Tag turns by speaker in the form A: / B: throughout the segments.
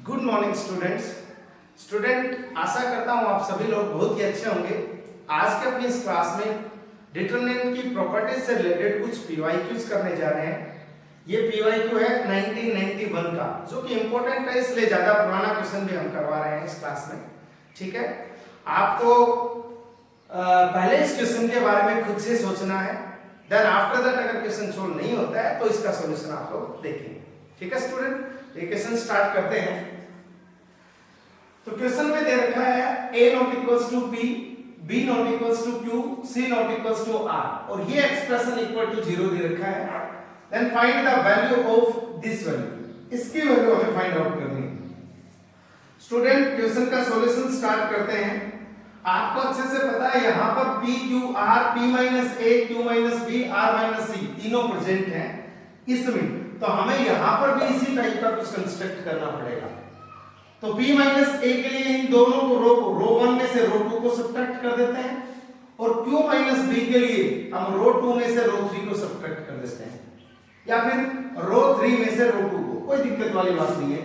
A: Good morning student आशा करता हूँ आप सभी लोग बहुत ही अच्छे होंगे। आज के अपनी इस क्लास में डिटरमिनेंट की प्रॉपर्टीज से रिलेटेड कुछ पीवाईक्यूज करने जा रहे हैं। ये पीवाईक्यू है 1991 का, जो कि इंपॉर्टेंट है, इसलिए ज्यादा पुराना क्वेश्चन भी हम करवा रहे हैं इस क्लास में। ठीक है, आपको पहले इस क्वेश्चन के बारे में खुद से सोचना है, देन आफ्टर दैट अगर क्वेश्चन सोल्व नहीं होता है तो इसका सॉल्यूशन आप लोग देखेंगे। ठीक है स्टूडेंट, ये क्वेश्चन स्टार्ट करते हैं। तो क्वेश्चन में दे रखा है a not equals to p, b not equals to q, c not equals to r, और ये एक्सप्रेशन इक्वल टू 0 दे रखा है। Then find the value of this value, इसकी वैल्यू हमें फाइंड आउट करनी है। स्टूडेंट क्वेश्चन का सॉल्यूशन स्टार्ट करते हैं। आपको अच्छे से पता है यहाँ पर p q r, p minus a, q minus b, r minus c तीनों प्रेजेंट हैं इसमें, तो हमें यहाँ पर भी इसी टाइप का कुछ कंस्ट्रक्ट करना पड़ेगा। तो p माइनस a के लिए इन दोनों को रो 1 में से रो 2 को सब्ट्रैक्ट कर देते हैं, और q माइनस b के लिए हम रो 2 में से रो 3 को सब्ट्रैक्ट कर देते हैं, या फिर रो 3 में से रो 2 को, कोई दिक्कत वाली बात नहीं है।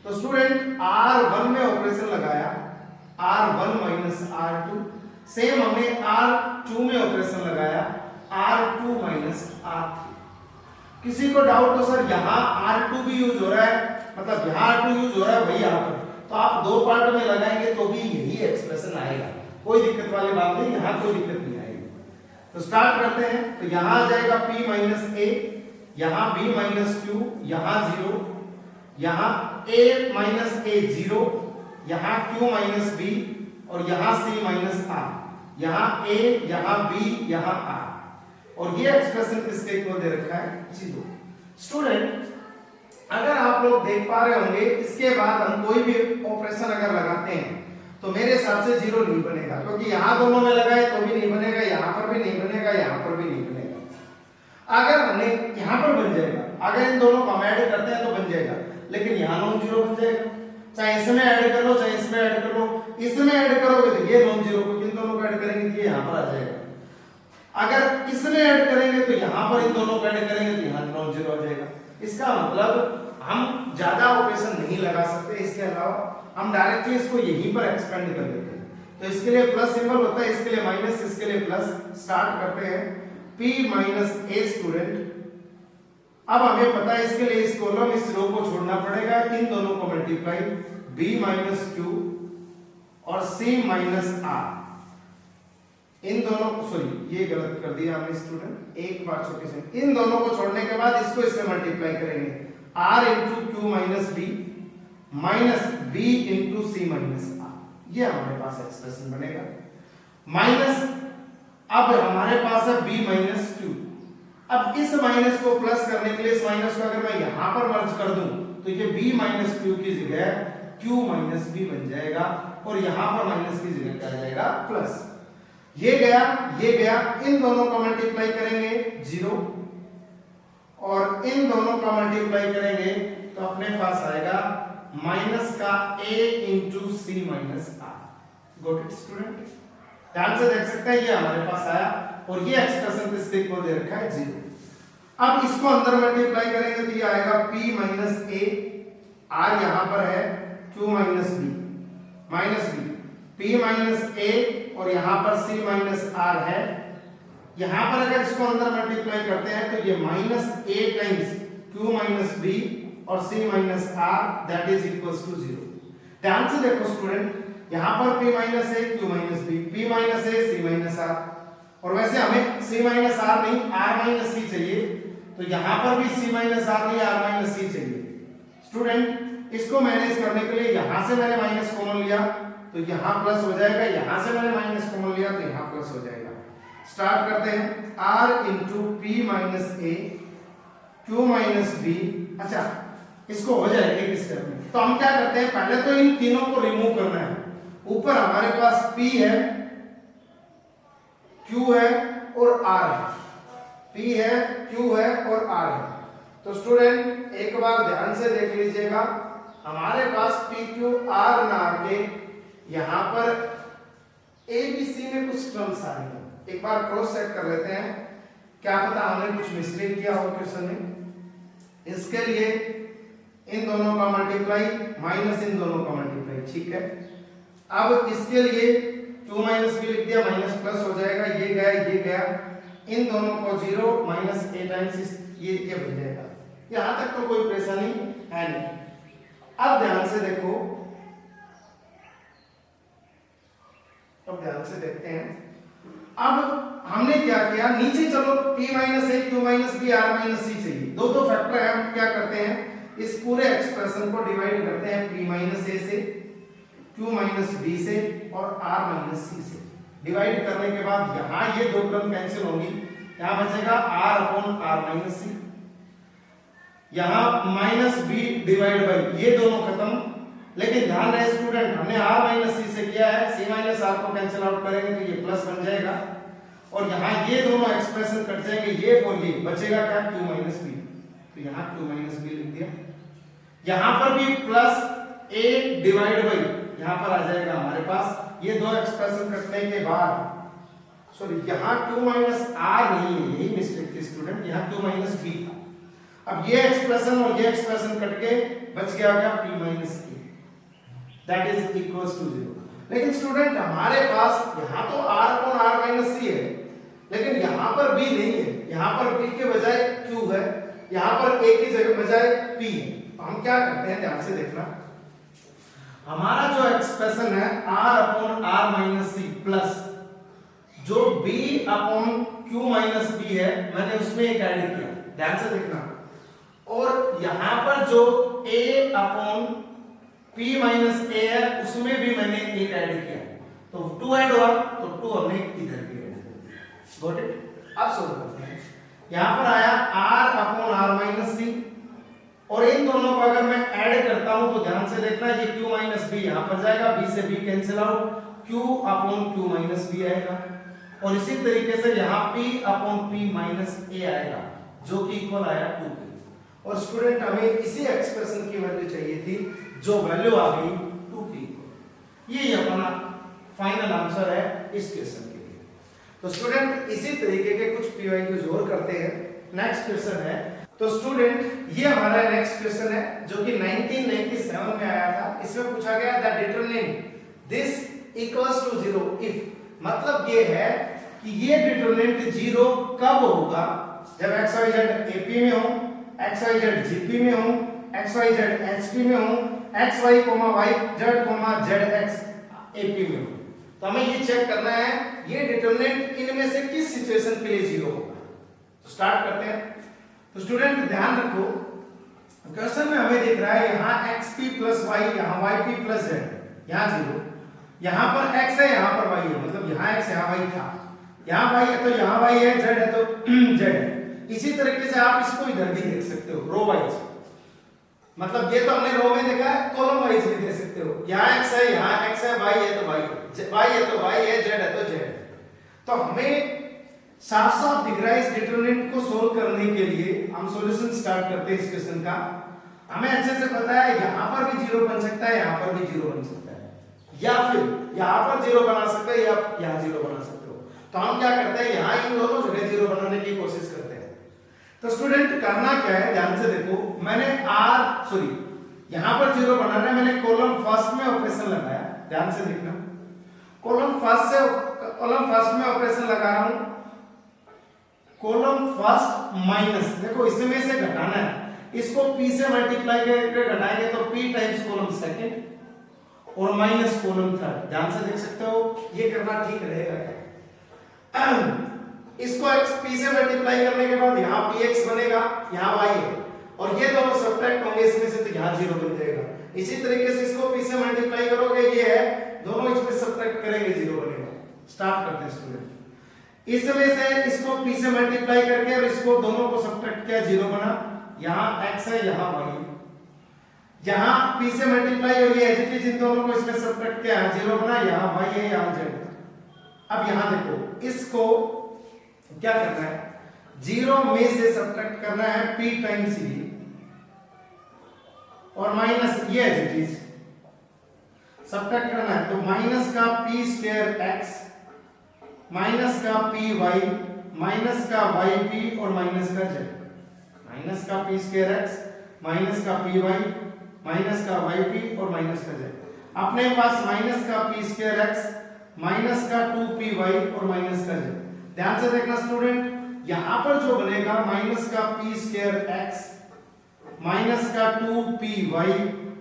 A: तो स्टूडेंट r1 में ऑपरेशन लगाया, r1 माइनस r2, सेम हमने r2 में ऑपरेशन लगाया, r2 माइनस r3। किसी को डाउट हो सर यहाँ r2 भी यूज हो रहा है, मतलब यहाँ r2 यूज हो रहा है वही यहाँ पर, तो आप दो पार्ट में लगाएंगे तो भी यही एक्सप्रेशन आएगा, कोई दिक्कत वाली बात नहीं, यहाँ कोई दिक्कत नहीं आएगी। तो स्टार्ट करते हैं। तो यहाँ आ जाएगा p माइनस a, यहाँ b माइनस q, यहाँ 0, यहाँ a माइनस a 0, यहाँ q माइनस b, और यहाँ c माइनस r, यहाँ a, यहाँ b, यहाँ r, और ये एक्सप्रेशन किसके इक्वल दे रखा है 0। स्टूडेंट अगर आप लोग देख पा रहे होंगे, इसके बाद हम कोई भी ऑपरेशन अगर लगाते हैं तो मेरे हिसाब से 0 नहीं बनेगा, क्योंकि यहाँ दोनों में लगाए तो भी नहीं बनेगा, यहाँ पर भी नहीं बनेगा, यहाँ पर भी नहीं बनेगा। अगर हमने यहाँ पर बन जाएगा, अगर इन दोनों को हम ऐड करते हैं तो बन जाएगा, लेकिन यहाँ नॉन जीरो बन जाएगा। चाहे इसमें ऐड कर लो, चाहे इसमें ऐड कर लो, इसमें ऐड करोगे तो ये नॉन जीरो, क्योंकि इन दोनों को ऐड करेंगे तो ये यहाँ पर आ जाएगा। अगर इसमें ऐड करेंगे तो यहाँ पर इन दोनों को ऐड करेंगे तो यहाँ नॉन जीरो आ जाएगा। इसका मतलब हम ज्यादा ऑपरेशन नहीं लगा सकते, इसके अलावा हम डायरेक्टली इसको यहीं पर एक्सपेंड कर देते हैं। तो इसके लिए प्लस सिंबल होता है, इसके लिए माइनस, इसके लिए प्लस। स्टार्ट करते हैं p माइनस a। स्टूडेंट अब हमें पता है इसके लिए इस कॉलम इस रो को छोड़ना पड़ेगा, इन दोनों को मल्टीप्लाई b माइनस q और c माइनस r, इन दोनों को, सॉरी ये गलत कर दिया हमने स्टूडेंट, एक बार छोटे से, इन दोनों को छोड़ने के बाद इसको इससे मल्टीप्लाई करेंगे, r into q minus b minus b into सी माइनस r, ये हमारे पास एक्सप्रेशन बनेगा। माइनस अब हमारे पास है b माइनस q। अब इस माइनस को प्लस करने के लिए इस माइनस को अगर मैं यहां पर मर्ज कर दूं तो ये b माइनस q की जगह q माइनस b बन जाएगा, और यहां पर माइनस की जगह क्या आ जाएगा प्लस। ये गया, ये गया, इन दोनों को मल्टीप्लाई करेंगे 0, और इन दोनों का मल्टीप्लाई करेंगे तो अपने पास आएगा माइनस का a into C minus r। Got it student, ध्यान से देख सकते हैं ये हमारे पास आया, और ये एक्सप्रेशन किसके इक्वल दे रखा है 0। अब इसको अंदर मल्टीप्लाई करेंगे तो ये आएगा p माइनस a, r यहां पर है q minus b, minus b, p minus a, और यहां पर c माइनस r है। यहां पर अगर इसको अंदर मल्टीप्लाई करते हैं तो ये minus a times q minus b और c minus r, that is equals to 0। ध्यान से देखो स्टूडेंट, यहां पर p minus a, q minus b, p minus a, c minus r, और वैसे हमें c माइनस r नहीं r माइनस c चाहिए, तो यहां पर भी c माइनस r नहीं r माइनस c चाहिए। स्टूडेंट इसको मैनेज करने के लिए यहां से मैंने माइनस कॉमन लिया तो यहां प्लस हो जाएगा, यहां से मैंने माइनस कॉमन लिया तो यहां प्लस हो जाएगा। स्टार्ट करते हैं, r इंटू पी माइनस ए, क्यू माइनस बी। अच्छा इसको हो जाएगा एक स्टेप में, तो हम क्या करते हैं, पहले तो इन तीनों को रिमूव करना है। ऊपर हमारे पास p है, q है और r है, p है, q है और r है। तो स्टूडेंट एक बार ध्यान से देख लीजिएगा, हमारे पास p q r ना आके यहां पर a b c में कुछ टर्म्स आ रही हैं। एक बार क्रॉस चेक कर लेते हैं, क्या पता हमने कुछ मिस्टेक किया हो क्वेश्चन में। इसके लिए इन दोनों का मल्टीप्लाई माइनस इन दोनों का मल्टीप्लाई, ठीक है। अब इसके लिए q माइनस b लिख दिया, माइनस प्लस हो जाएगा, ये गया, इन दोनों को 0 माइनस a टाइम्स ये बन जाएगा। यहां तक तो कोई परेशानी है नहीं। अब ध्यान से देखो, अब ध्यान से देखते हैं। अब हमने क्या किया, नीचे चलो p minus a q minus b r minus c चाहिए, दो फैक्टर है। हम क्या करते हैं, इस पूरे एक्सप्रेशन को डिवाइड करते हैं p माइनस a से, q माइनस b से और r माइनस c से। डिवाइड करने के बाद यहाँ ये दो टर्म कैंसिल होंगी, यहाँ बचेगा r upon r minus c, यहाँ माइनस b डिवाइड बाई ये दोनों खत्म। लेकिन ध्यान रहे स्टूडेंट, हमने r माइनस c से किया है, c माइनस r को कैंसिल आउट करेंगे तो ये प्लस बन जाएगा और यहाँ ये दोनों एक्सप्रेशन कट जाएंगे, ये और ये बचेगा क्या, q माइनस b। तो यहाँ q माइनस b लिख दिया। यहाँ पर भी प्लस a डिवाइड बाई यहाँ पर आ जाएगा हमारे पास। ये दो एक्सप्रेशन कटने के बाद, सॉरी यहाँ q माइनस r नहीं है, यही मिस्टेक थी स्टूडेंट, यहाँ q माइनस b था। अब ये एक्सप्रेशन और ये एक्सप्रेशन कट के बच गया क्या, p minus a, that is equals to 0। लेकिन स्टूडेंट हमारे पास यहाँ तो r upon r minus c है, लेकिन यहाँ पर b नहीं है, यहाँ पर b के बजाय q है, यहाँ पर a की जगह बजाय p है। तो हम क्या करते हैं, ध्यान से देखना, हमारा जो एक्सप्रेशन है r upon r minus c plus जो b upon q minus b है, मैंने उसमें एक ऐड किया, ध्यान से देखना। और यहाँ पर जो a upon p minus a है, उसमें भी मैंने एक ऐड किया, तो 2 ऐड हुआ, तो 2 हमने इधर भी ऐड कर दिया। Got it. अब सोल्व करते हैं। यहाँ पर आया r upon r minus c, और इन दोनों को अगर मैं ऐड करता हूं तो ध्यान से देखना, ये q माइनस b यहाँ पर जाएगा, b से b cancel out, q upon q minus b आएगा। और इसी तरीके से यहाँ p upon p minus a आएगा, जो कि इक्वल आया 2 के। और स्टूडेंट हमें इसी एक्सप्रेशन की वैल्यू चाहिए थी, जो वैल्यू आ गई 2 के इक्वल। ये अपना फाइनल आंसर है इस क्वेश्चन के लिए। तो स्टूडेंट इसी तरीके के कुछ पीवाईक्यूज और करते हैं। नेक्स्ट क्वेश्चन है, तो स्टूडेंट ये हमारा नेक्स्ट क्वेश्चन है जो कि 1997 में आया था। इसमें पूछा गया the determinant this equals to 0 if, मतलब ये है कि ये डिटरमिनेंट 0 कब होगा, जब xyz AP में हो, xyz GP में हो, xyz HP में हो, xy, yz, zx AP में हो। तो हमें ये चेक करना है ये डिटरमिनेंट इनमें से किस सिचुएशन के लिए 0 होगा। तो स्टार्ट करते हैं। तो स्टूडेंट ध्यान रखो, क्वेश्चन में हमें दिख रहा है यहाँ xp प्लस y, यहाँ yp प्लस z, यहाँ 0, यहाँ पर x है, यहाँ पर y है, मतलब यहाँ x यहाँ y था, यहाँ y है तो यहाँ y है, z है तो z है। इसी तरीके से आप इसको इधर भी देख सकते हो, रो वाइज, मतलब ये तो हमने रो में देखा है, कॉलम वाइज भी देख सकते हो, यहाँ x है, यहाँ x है, y है तो y है तो y है, z है तो z है। तो हमें साफ साफ दिख रहा है इस डिटरमिनेंट को सोल्व करने के लिए हम सॉल्यूशन स्टार्ट करते हैं इस क्वेश्चन का। हमें अच्छे से पता है यहाँ पर भी 0 बन सकता है, यहाँ पर भी 0 बन सकता है, या फिर यहाँ पर 0 बना सकते हैं या यहाँ 0 बना सकते हो। तो हम क्या करते हैं, यहाँ इन दोनों जगह 0 बनाने की कोशिश करते हैं। तो स्टूडेंट करना क्या है, ध्यान से देखो, मैंने यहाँ पर 0 बनाना है, मैंने कॉलम फर्स्ट में ऑपरेशन लगाया, ध्यान से देखना, कॉलम फर्स्ट में ऑपरेशन लगा रहा हूं, कॉलम फर्स्ट माइनस, देखो इसमें से घटाना है, इसको p से मल्टीप्लाई करके घटाएंगे तो p टाइम्स कॉलम सेकंड और माइनस कॉलम थर्ड। ध्यान से देख सकते हो, ये करना ठीक रहेगा क्या। इसको p से मल्टीप्लाई करने के बाद यहाँ px बनेगा, यहाँ y है, और ये दोनों सब्ट्रैक्ट होंगे इसमें से तो यहाँ 0 बन जाएगा। इसी तरीके से इसको p से मल्टीप्लाई करोगे, ये है, दोनों इसमें सब्ट्रैक्ट करेंगे 0 बनेगा। स्टार्ट करते हैं स्टूडेंट, इसमें से इसको p से मल्टीप्लाई करके और इसको दोनों को सब्ट्रैक्ट किया, 0 बना, यहाँ x है, यहाँ y है, यहाँ p से मल्टीप्लाई और ये एज इट इज इन दोनों को इसमें सब्ट्रैक्ट किया, 0 बना, यहाँ y है, यहाँ z। अब यहाँ देखो, इसको क्या करना है, 0 में से सब्ट्रैक्ट करना है p टाइम्स v और माइनस ये एज इट इज सब्ट्रैक्ट करना है, तो माइनस का p स्क्वायर x, माइनस का py, माइनस का yp और माइनस का z, माइनस का p स्क्वायर x, माइनस का पी वाई माइनस का वाई पी और माइनस का जेड। अपने पास माइनस का पी स्क्वायर एक्स माइनस का 2 पी वाई और माइनस का जेड। ध्यान से देखना स्टूडेंट, यहां पर जो बनेगा माइनस का पी स्क्वायर एक्स माइनस का 2 पी वाई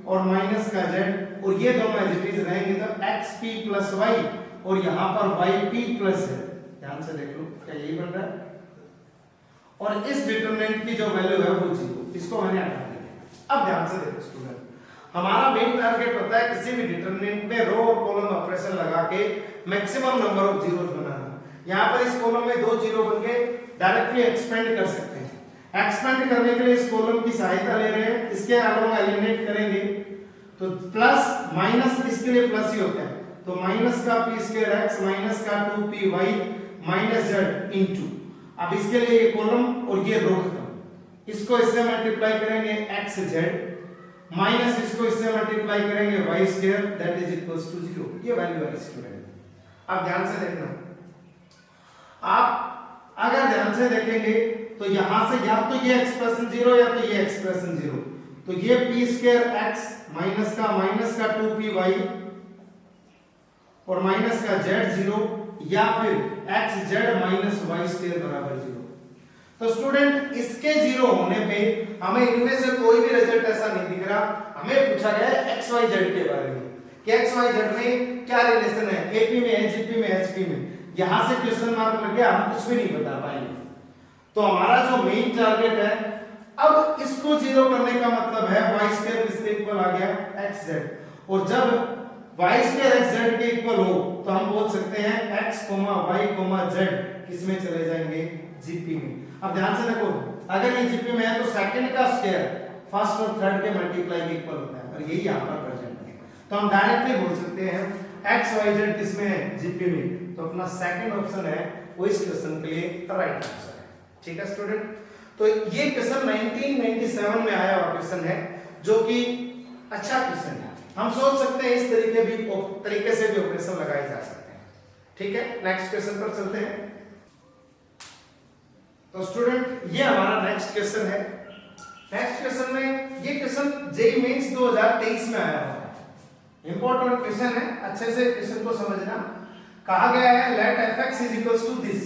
A: और माइनस का जेड, और ये दोनों एज इट इज रहेंगे तो एक्स पी प्लस वाई और यहां पर वाई पी प्लस जेड। ध्यान से देख लो, क्या यही बन रहा है? और इस डिटरमिनेंट की जो वैल्यू है वो 0, इसको मैंने हटा दिया। अब ध्यान से देखो स्टूडेंट, हमारा मेन टारगेट होता है किसी भी डिटरमिनेंट में रो और कॉलम ऑपरेशन लगा के मैक्सिमम नंबर ऑफ जीरोस बनाना। यहां पर इस कॉलम में 2 जीरो बन के डायरेक्टली एक्सपेंड कर सकते हैं। एक्सपेंड करने के लिए इस कॉलम की सहायता ले रहे हैं, इसके अलोंग एलिमिनेट करेंगे तो प्लस माइनस इसके लिए प्लस ही होता है, तो माइनस का पी स्क्वायर एक्स माइनस का 2 P Y minus Z into, अब इसके लिए ये कॉलम और ये रो खत्म, इसको इससे मल्टीप्लाई करेंगे एक्स जेड माइनस इसको इससे मल्टीप्लाई करेंगे Y square that is equals to 0। ये वैल्यू है स्टूडेंट। अब ध्यान से देखना, आप अगर ध्यान से देखेंगे तो यहां से या तो ये एक्सप्रेशन 0 या तो ये एक्सप्रेशन 0, तो ये पी स्क्वायर एक्स माइनस का 2 पी वाई और माइनस का जेड 0 या फिर X Z minus Y square बराबर 0। तो स्टूडेंट इसके 0 होने पे हमें इनमें से कोई भी रिजल्ट ऐसा नहीं दिख रहा। हमें पूछा गया है एक्स वाई जेड के बारे में कि एक्स वाई जेड में क्या रिलेशन है, एपी में है, जीपी में, एचपी में। यहां से क्वेश्चन मार्क लग गया, हम कुछ भी नहीं बता पाएंगे। तो हमारा जो मेन टारगेट है, अब इसको 0 करने का मतलब है वाई स्क्वायर किसके इक्वल आ गया, एक्स जेड, और जब y स्क्वायर x z के इक्वल हो तो हम बोल सकते हैं x, y, z किसमें चले जाएंगे, जीपी में। अब ध्यान से देखो, अगर ये जीपी में है तो सेकंड का स्क्वायर फर्स्ट और थर्ड के मल्टीप्लाई के इक्वल होता है, और यही यहां पर प्रेजेंट है। तो हम डायरेक्टली बोल सकते हैं x, y, z किसमें है, जीपी में। तो अपना सेकंड ऑप्शन है वो इस क्वेश्चन के लिए राइट आंसर है। ठीक है स्टूडेंट, तो ये क्वेश्चन 1997 में आया हुआ क्वेश्चन है, जो कि अच्छा क्वेश्चन है। हम सोच सकते हैं इस तरीके से भी ऑपरेशन लगाए जा सकते हैं। ठीक है, नेक्स्ट क्वेश्चन पर चलते हैं। तो स्टूडेंट ये हमारा नेक्स्ट क्वेश्चन है। नेक्स्ट क्वेश्चन में, ये क्वेश्चन जेईई मेंस 2023 में आया हुआ है, इंपॉर्टेंट क्वेश्चन है, अच्छे से क्वेश्चन को समझना। कहा गया है let fx is equals to this,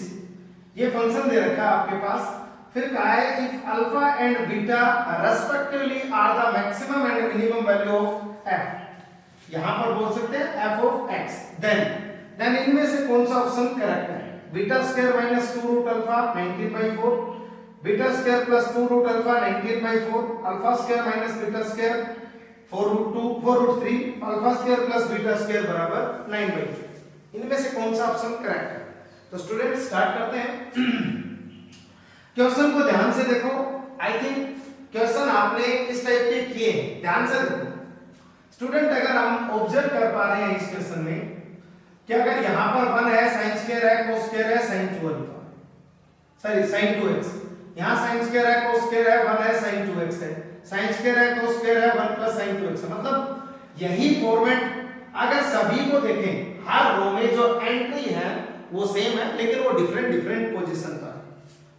A: ये फंक्शन दे रखा है आपके पास। फिर कहा है if alpha and beta respectively are the maximum and minimum value of f, यहां पर बोल सकते हैं f of x, देन इनमें से कौन सा ऑप्शन करेक्ट है, beta square minus 2 root alpha 19/4, beta square plus 2 root alpha 19/4, alpha square minus beta square 4 root 3, alpha square plus beta square बराबर 9/2। इनमें से कौन सा ऑप्शन करेक्ट है? तो स्टूडेंट स्टार्ट करते हैं। क्वेश्चन को ध्यान से देखो, आई थिंक क्वेश्चन आपने इस टाइप के किए हैं, ध्यान से देखो स्टूडेंट। अगर हम ऑब्जर्व कर पा रहे हैं इस क्वेश्चन में कि अगर यहां पर 1 है, sin स्क्वायर है, cos स्क्वायर है, sin 2 alpha, sorry sin 2x, यहां sin स्क्वायर है, cos स्क्वायर है, 1 है, sin 2x है, sin स्क्वायर है, cos स्क्वायर है, 1 प्लस sin 2x है। मतलब यही फॉर्मेट अगर सभी को देखें, हर रो में जो एंट्री है वो सेम है, लेकिन वो डिफरेंट पोजीशन पर है।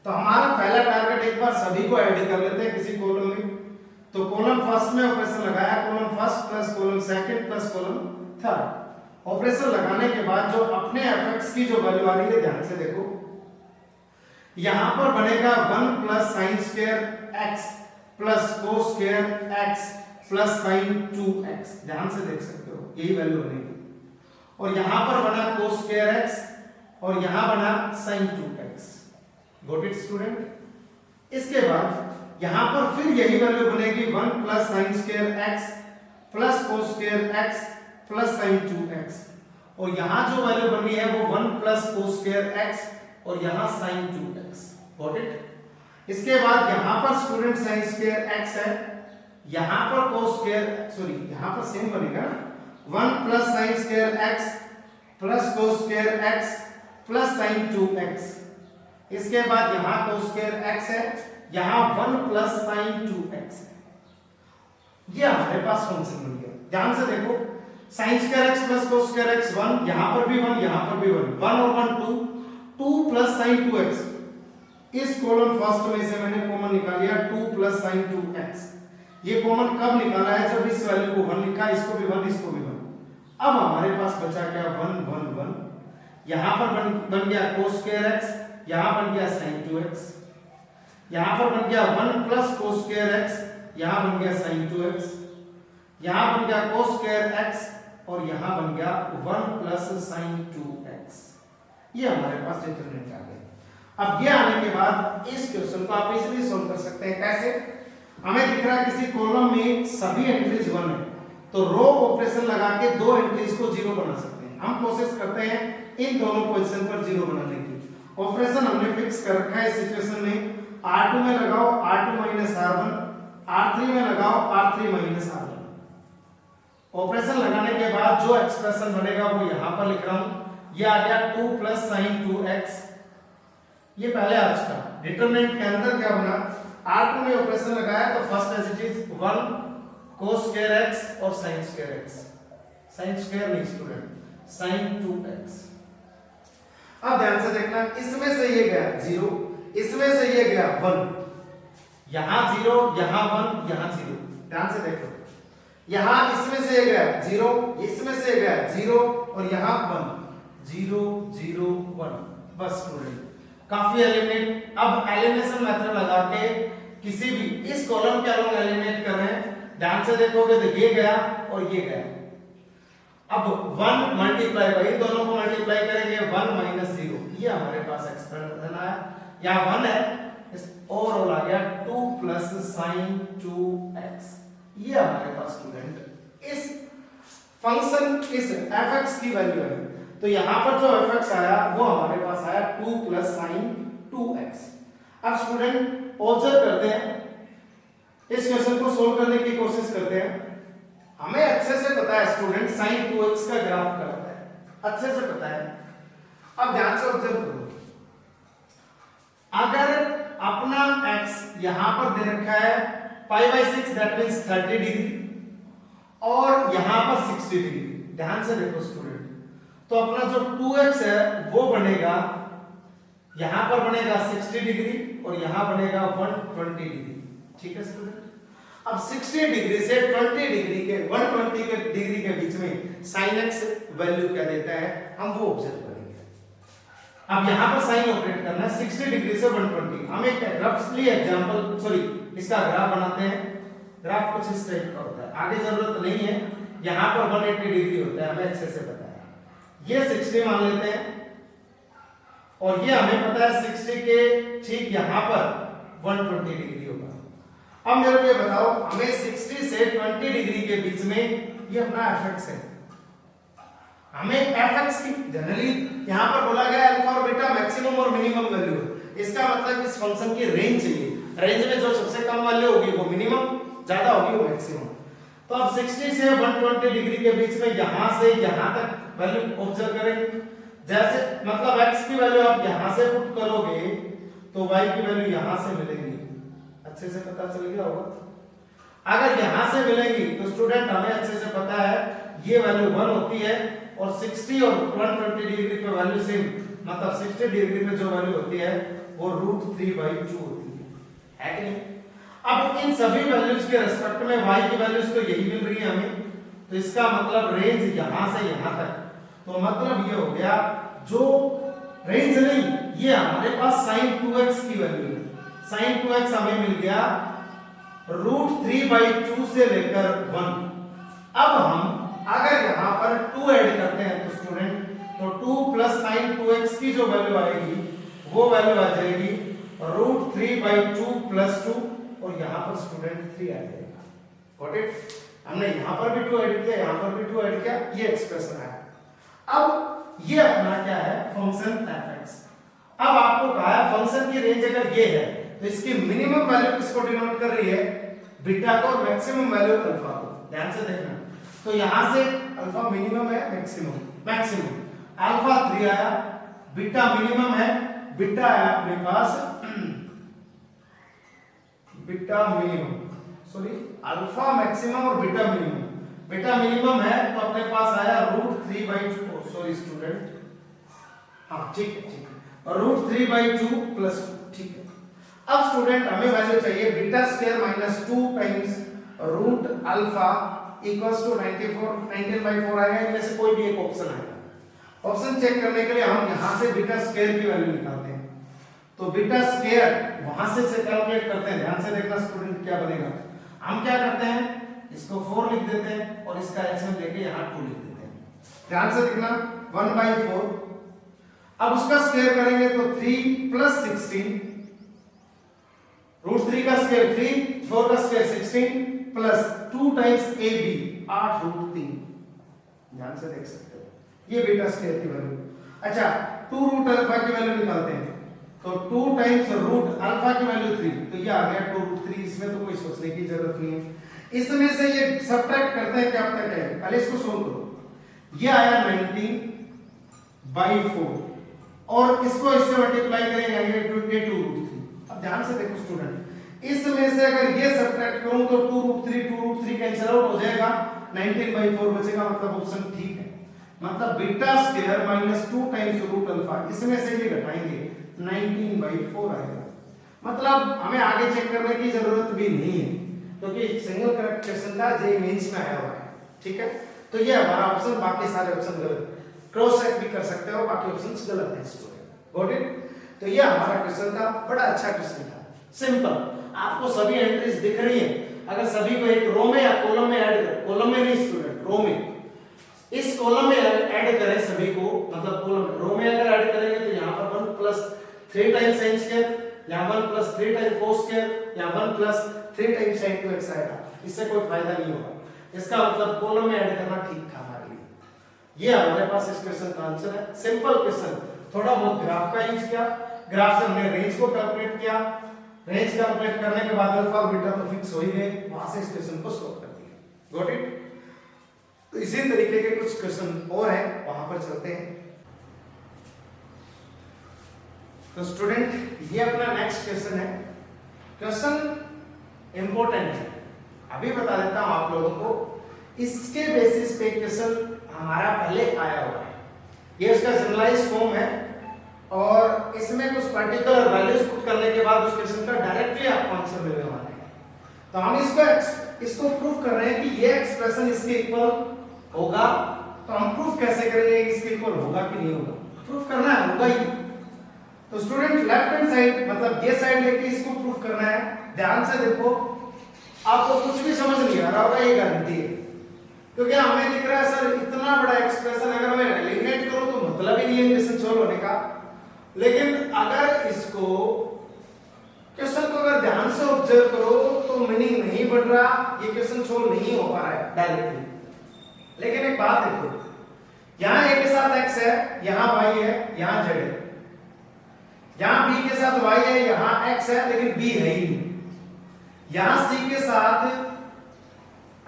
A: तो हमारा पहला टारगेट, एक बार सभी को ऐड कर लेते हैं किसी कॉलम में। तो कॉलम फर्स्ट में ऑपरेशन लगाया, column first plus column second plus column third. Operation लगाने के बाद जो अपने fx की जो वैल्यू आ रही है, ध्यान से देखो, यहां पर बनेगा 1 plus sin square x plus cos square x plus sin 2x। ध्यान से देख सकते हो, यही वैल्यू बनेगी। और यहां पर बना cos स्क्वायर x और यहां बना sin 2x। Got it student? इसके बाद यहां पर फिर यही वैल्यू बनेगी 1 plus sin square x plus cos square x plus sin 2x, और यहां जो वैल्यू बनी है वो 1 प्लस cos स्क्वायर x और यहां sin 2x। Got it? इसके बाद यहां पर स्टूडेंट sin स्क्वायर x है, यहां पर cos स्क्वायर, सॉरी यहां पर सेम बनेगा 1 plus sin square x plus cos square x plus sin 2x। इसके बाद यहां cos स्क्वायर x है, यहां 1 प्लस sin 2x। ये हमारे पास फंक्शन बन गया। ध्यान से देखो, sin square x plus cos square x 1, यहां पर भी 1, यहां पर भी 1, 1 और 1 2, 2 प्लस sin 2x। इस कॉलम फर्स्ट में से मैंने कॉमन निकाल लिया 2 प्लस sin 2x। ये कॉमन कब निकाला है? जब इस वैल्यू को 1 लिखा, इसको भी 1, इसको भी 1। अब हमारे पास बचा क्या? 1 1 1। यहां पर बन गया cos square x, यहां बन गया sin 2x, यहां पर बन गया 1 plus cos square x, यहां बन गया sin 2x, यहां बन गया cos square x और यहां बन गया 1 plus sin 2x। ये हमारे पास डिटरमिनेंट आ गया। अब ये आने के बाद इस क्वेश्चन को आप इजीली सॉल्व कर सकते हैं। कैसे? हमें दिख रहा है किसी कॉलम में सभी एंट्रीज 1 है, तो रो ऑपरेशन लगा के दो एंट्रीज को 0 बना सकते हैं। हम कोशिश करते हैं इन दोनों पोजीशन पर 0 बनाने की। ऑपरेशन हमने फिक्स कर रखा है इस सिचुएशन में। R2 में लगाओ R2 R1, R3 में लगाओ R3 R1। ऑपरेशन लगाने के बाद जो एक्सप्रेशन बनेगा वो यहां पर लिख रहा हूं। ये आ गया 2 plus sin 2x। ये पहले आज का डिटरमिनेंट के अंदर क्या बना? R2 में ऑपरेशन लगाया तो first as it is 1 cos square x और sin square x। sin square नहीं स्टूडेंट, sin 2x। अब ध्यान से देखना, इसमें से ये गया 0, इसमें से ये गया 1, यहां 0, यहां 1, यहां 0। ध्यान से देखो, यहां इसमें से ये गया 0, इसमें से गया 0 और यहां 1, 0 0 1। बस स्टूडेंट, काफी एलिमिनेट। अब एलिमिनेशन मेथड लगा के किसी भी इस कॉलम के अलोंग एलिमिनेट कर रहे हैं। ध्यान से देखोगे तो ये गया और ये गया। अब 1 मल्टीप्लाई बाई, इन दोनों को मल्टीप्लाई करेंगे 1 माइनस 0। ये हमारे पास एक्सप्रेशन आया, यहां 1 है, इस ओवरऑल आ गया 2 प्लस sin 2x। ये हमारे पास स्टूडेंट इस फंक्शन इस fx की वैल्यू है। तो यहां पर जो fx आया वो हमारे पास आया 2 प्लस sin 2x। अब स्टूडेंट ऑब्जर्व करते हैं, इस क्वेश्चन को सोल्व करने की कोशिश करते हैं। हमें अच्छे से पता है स्टूडेंट sin 2x का ग्राफ क्या होता है, अच्छे से पता है। अब ध्यान से ऑब्जर्व करो, अगर अपना x यहां पर दे रखा है π/6 दैट मींस 30 डिग्री और यहां पर 60 डिग्री। ध्यान से देखो स्टूडेंट, तो अपना जो 2x है वो बनेगा, यहां पर बनेगा 60 डिग्री और यहां बनेगा 120 डिग्री। ठीक है स्टूडेंट। अब 60 डिग्री से 20 डिग्री के 120 के डिग्री के बीच में sin x वैल्यू क्या देता है हम वो ऑब्जर्व करेंगे। अब यहां पर साइन ऑपरेट करना है 60 डिग्री से 120। हम एक रफली एग्जांपल इसका ग्राफ बनाते हैं। ग्राफ कुछ इस टाइप का होता है, आगे जरूरत नहीं है। यहां पर 180 डिग्री होता है, हमें अच्छे से पता है। ये 60 मान लेते हैं और ये हमें पता है 60 के ठीक यहां पर 120 डिग्री होगा। अब मेरे को बताओ, हमें 60 से 20 डिग्री के बीच में ये अपना fx है। हमें fx की जनरली यहां पर बोला गया अल्फा और बीटा मैक्सिमम और मिनिमम वैल्यू। इसका मतलब इस फंक्शन की रेंज चाहिए। रेंज में जो सबसे कम वैल्यू होगी वो मिनिमम, ज्यादा होगी वो मैक्सिमम। तो अब 60 से 120 डिग्री के बीच में यहां से यहां तक वैल्यू ऑब्जर्व करेंगे। जैसे मतलब x की वैल्यू आप यहां से पुट करोगे तो y की वैल्यू यहां से मिलेगी। अच्छे से पता चल गया होगा। अगर यहां से मिलेंगी तो स्टूडेंट हमें अच्छे से पता है ये वैल्यू 1 होती है और 60 और 120 डिग्री पे वैल्यू सेम, मतलब 60 डिग्री पे जो वैल्यू होती है वो √3/2 होती है कि नहीं। अब इन सभी वैल्यूज के रिस्पेक्ट में y की वैल्यूज तो यही मिल रही है हमें, तो इसका मतलब रेंज यहां से यहां तक। तो मतलब ये हो गया जो रेंज नहीं, ये हमारे पास sin 2x की वैल्यू है। sin 2x हमें मिल गया √3/2 से लेकर 1। अब हम अगर यहां पर 2 ऐड करते हैं तो स्टूडेंट तो 2 प्लस sin 2x की जो वैल्यू आएगी वो वैल्यू आ जाएगी √3/2 + 2 और यहां पर स्टूडेंट 3 आ जाएगा। Got it? हमने यहां पर भी 2 ऐड किया, यहां पर भी 2 ऐड किया, ये एक्सप्रेशन आया। अब ये अपना क्या है फंक्शन fx। अब आपको कहा है फंक्शन की रेंज अगर ये है तो इसकी मिनिमम वैल्यू किसको डिनोट कर रही है? बीटा को, और मैक्सिमम वैल्यू अल्फा को। ध्यान से देखना, तो यहां से अल्फा मिनिमम है, मैक्सिमम अल्फा 3 आया, बीटा मिनिमम है, बीटा है अपने पास बीटा मिनिमम, अल्फा मैक्सिमम और बीटा मिनिमम। बीटा मिनिमम है तो अपने पास आया √3/2 स्टूडेंट, हाँ ठीक है, √3/2 + 2। ठीक है। अब स्टूडेंट हमें वैल्यू चाहिए beta square -2 times root alpha equals to 19/4 आएगा। इनमें से कोई भी एक ऑप्शन आएगा। ऑप्शन चेक करने के लिए हम यहां से बीटा स्क्वायर की वैल्यू निकालते हैं। तो बीटा स्क्वायर वहां से कैलकुलेट करते हैं। ध्यान से देखना स्टूडेंट, क्या बनेगा। हम क्या करते हैं, इसको 4 लिख देते हैं और इसका एलसीएम लेके यहां 2 लिख देते हैं। ध्यान से देखना 1/4। अब उसका स्क्वायर करेंगे तो 3 + 16 √3 का स्क्वायर 3, 4 का स्क्वायर 16 प्लस 2 टाइम्स ab 8 √3। ध्यान से देख सकते हो ये बीटा स्क्वायर की वैल्यू। अच्छा 2 रूट अल्फा की वैल्यू निकालते हैं। तो 2 टाइम्स रूट अल्फा की वैल्यू 3, तो ये आ गया 2 √3। इसमें तो कोई सोचने की जरूरत नहीं है। इसमें से ये सब्ट्रैक्ट करते हैं, क्या तक है, पहले इसको सोल्व करो। ये आया 19/4 और इसको इससे मल्टीप्लाई करेंगे ये 2 √3। अब ध्यान से देखो स्टूडेंट, इसमें से अगर ये सब्ट्रैक्ट करूं तो 2 √3 कैंसिल आउट हो जाएगा, 19/4 बचेगा। मतलब ऑप्शन ठीक है। मतलब beta square -2 times root alpha, इसमें से ये घटाएंगे 19/4 आएगा। मतलब हमें आगे चेक करने की जरूरत भी नहीं है क्योंकि सिंगल करेक्ट क्वेश्चन था, जेईई मेंस में आया हुआ है। ठीक है, तो ये हमारा ऑप्शन, बाकी सारे ऑप्शन गलत। क्रॉस चेक भी कर सकते हो, बाकी ऑप्शंस गलत हैं स्टूडेंट। Got it. तो ये हमारा क्वेश्चन था, बड़ा अच्छा क्वेश्चन था, सिंपल। आपको सभी एंट्रीज दिख रही है। अगर सभी को एक रो में या कॉलम में ऐड कर, कॉलम में नहीं स्टूडेंट, रो में, इस कॉलम में ऐड करें सभी को, मतलब कॉलम रो में अगर ऐड करेंगे तो यहाँ पर 1 + 3 टाइम्स sin स्क्वायर, यहाँ 1 + 3 टाइम्स cos स्क्वायर, यहाँ 1 + 3 टाइम्स sin 2x आएगा। इससे कोई फायदा नहीं होगा। इसका मतलब कॉलम में ऐड करना ठीक था हमारे लिए। ये हमारे पास इस क्वेश्चन का आंसर है। सिंपल क्वेश्चन, थोड़ा बहुत ग्राफ का यूज किया, ग्राफ से हमने रेंज को कैलकुलेट किया, रेंज कैलकुलेट करने के बाद अल्फा और बीटा तो फिक्स हो ही गए, वहां से इस क्वेश्चन को सॉल्व कर दिया। Got it. तो इसी तरीके के कुछ क्वेश्चन और हैं, वहां पर चलते हैं। तो स्टूडेंट ये अपना नेक्स्ट क्वेश्चन है। क्वेश्चन इंपॉर्टेंट है, अभी बता देता हूं आप लोगों को। इसके बेसिस पे क्वेश्चन हमारा पहले आया हुआ है। ये इसका जनरलाइज फॉर्म है और इसमें कुछ पर्टिकुलर वैल्यूज पुट करने के बाद उस क्वेश्चन का डायरेक्टली आपको आंसर मिलने वाला है। तो हम इसको प्रूफ कर रहे हैं कि ये एक्सप्रेशन इसके इक्वल होगा। तो हम प्रूफ कैसे करेंगे इसके इक्वल होगा कि नहीं होगा, प्रूफ करना है, होगा ही। तो स्टूडेंट लेफ्ट हैंड साइड, मतलब ये साइड लेके इसको प्रूफ करना है। ध्यान से देखो, आपको कुछ भी समझ नहीं आ रहा होगा, ये गारंटी है। क्योंकि हमें दिख रहा है सर इतना बड़ा एक्सप्रेशन, अगर मैं एलिमिनेट करूं तो मतलब ही नहीं है क्वेश्चन सॉल्व होने का। लेकिन अगर इसको क्वेश्चन को अगर ध्यान से ऑब्जर्व करो तो मीनिंग नहीं बढ़ रहा, ये क्वेश्चन सॉल्व नहीं हो पा रहा है डायरेक्टली। लेकिन एक बात देखो, यहां a के साथ x है, यहां y है, यहां z है। यहां b के साथ y है, यहां x है, लेकिन b है ही नहीं। यहां c के साथ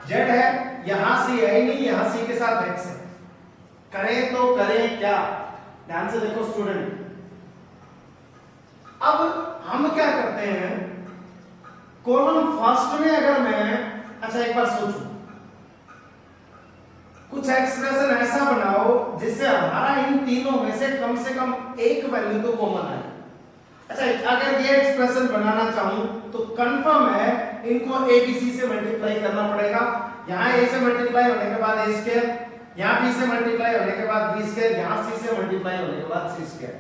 A: z है, यहां c है ही नहीं, यहां c के साथ x है। करें तो करें क्या? ध्यान से देखो स्टूडेंट। अब हम क्या करते हैं, कॉलम फर्स्ट में अगर मैं, अच्छा एक बार सोचो, कुछ एक्सप्रेशन ऐसा बनाओ जिससे हमारा इन तीनों में से कम एक वैल्यू तो कॉमन आए। अच्छा अगर ये एक्सप्रेशन बनाना चाहूं तो कंफर्म है इनको a b c से मल्टीप्लाई करना पड़ेगा। यहाँ a से मल्टीप्लाई होने के बाद a स्क्वायर, यहाँ b से मल्टीप्लाई होने के बाद b स्क्वायर, यहाँ c से मल्टीप्लाई होने के बाद c स्क्वायर।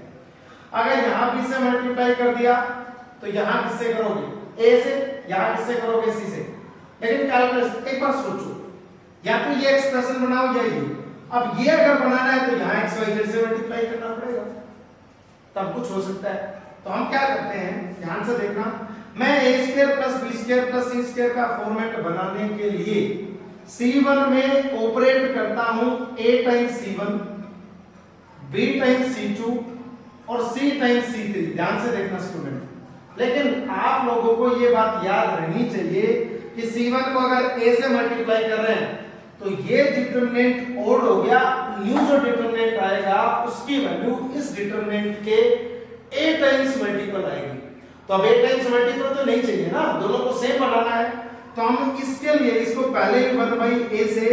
A: अगर यहाँ b से मल्टीप्लाई कर दिया तो यहाँ किससे करोगे, a से, यहाँ किससे करोगे, c से। लेकिन कैलकुलेशन एक बार सोचो, या तो ये एक्सप्रेशन बनाओ या ये। अब ये अगर बनाना है तो यहाँ x y z से मल्टीप्लाई करना पड़ेगा, तब कुछ हो सकता है। तो हम क्या करते हैं, ध्यान से देखना, मैं a² + b² + c² का फॉर्मेट बनाने के लिए c1 में ऑपरेट करता हूं a times c1, b times c2 और c टाइम्स c3। ध्यान से देखना स्टूडेंट। लेकिन आप लोगों को ये बात याद रहनी चाहिए कि c1 को अगर a से मल्टीप्लाई कर रहे हैं तो ये डिटरमिनेंट ओड हो गया, न्यू जो डिटरमिनेंट आएगा उसकी वैल्यू इस डिटरमिनेंट के a टाइम्स मल्टीपल आएगी। तो अब a टाइम्स मल्टीपल तो नहीं चाहिए ना, दोनों को सेम बनाना है। तो हम इसके लिए इसको पहले ही 1/a से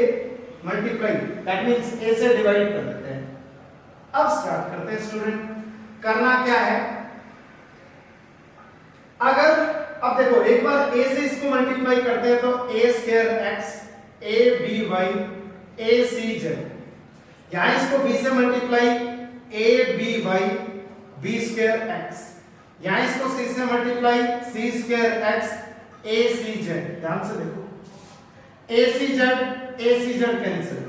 A: मल्टीप्लाई, दैट मींस a से डिवाइड कर देते हैं। अब स्टार्ट करते हैं स्टूडेंट। करना क्या है, अगर अब देखो एक बार a से इसको मल्टीप्लाई करते हैं तो a square x a b y a c z, यहां इसको b से multiply a b y b square x, यहां इसको c से multiply c square x a c z। ध्यान से देखो a c z cancel,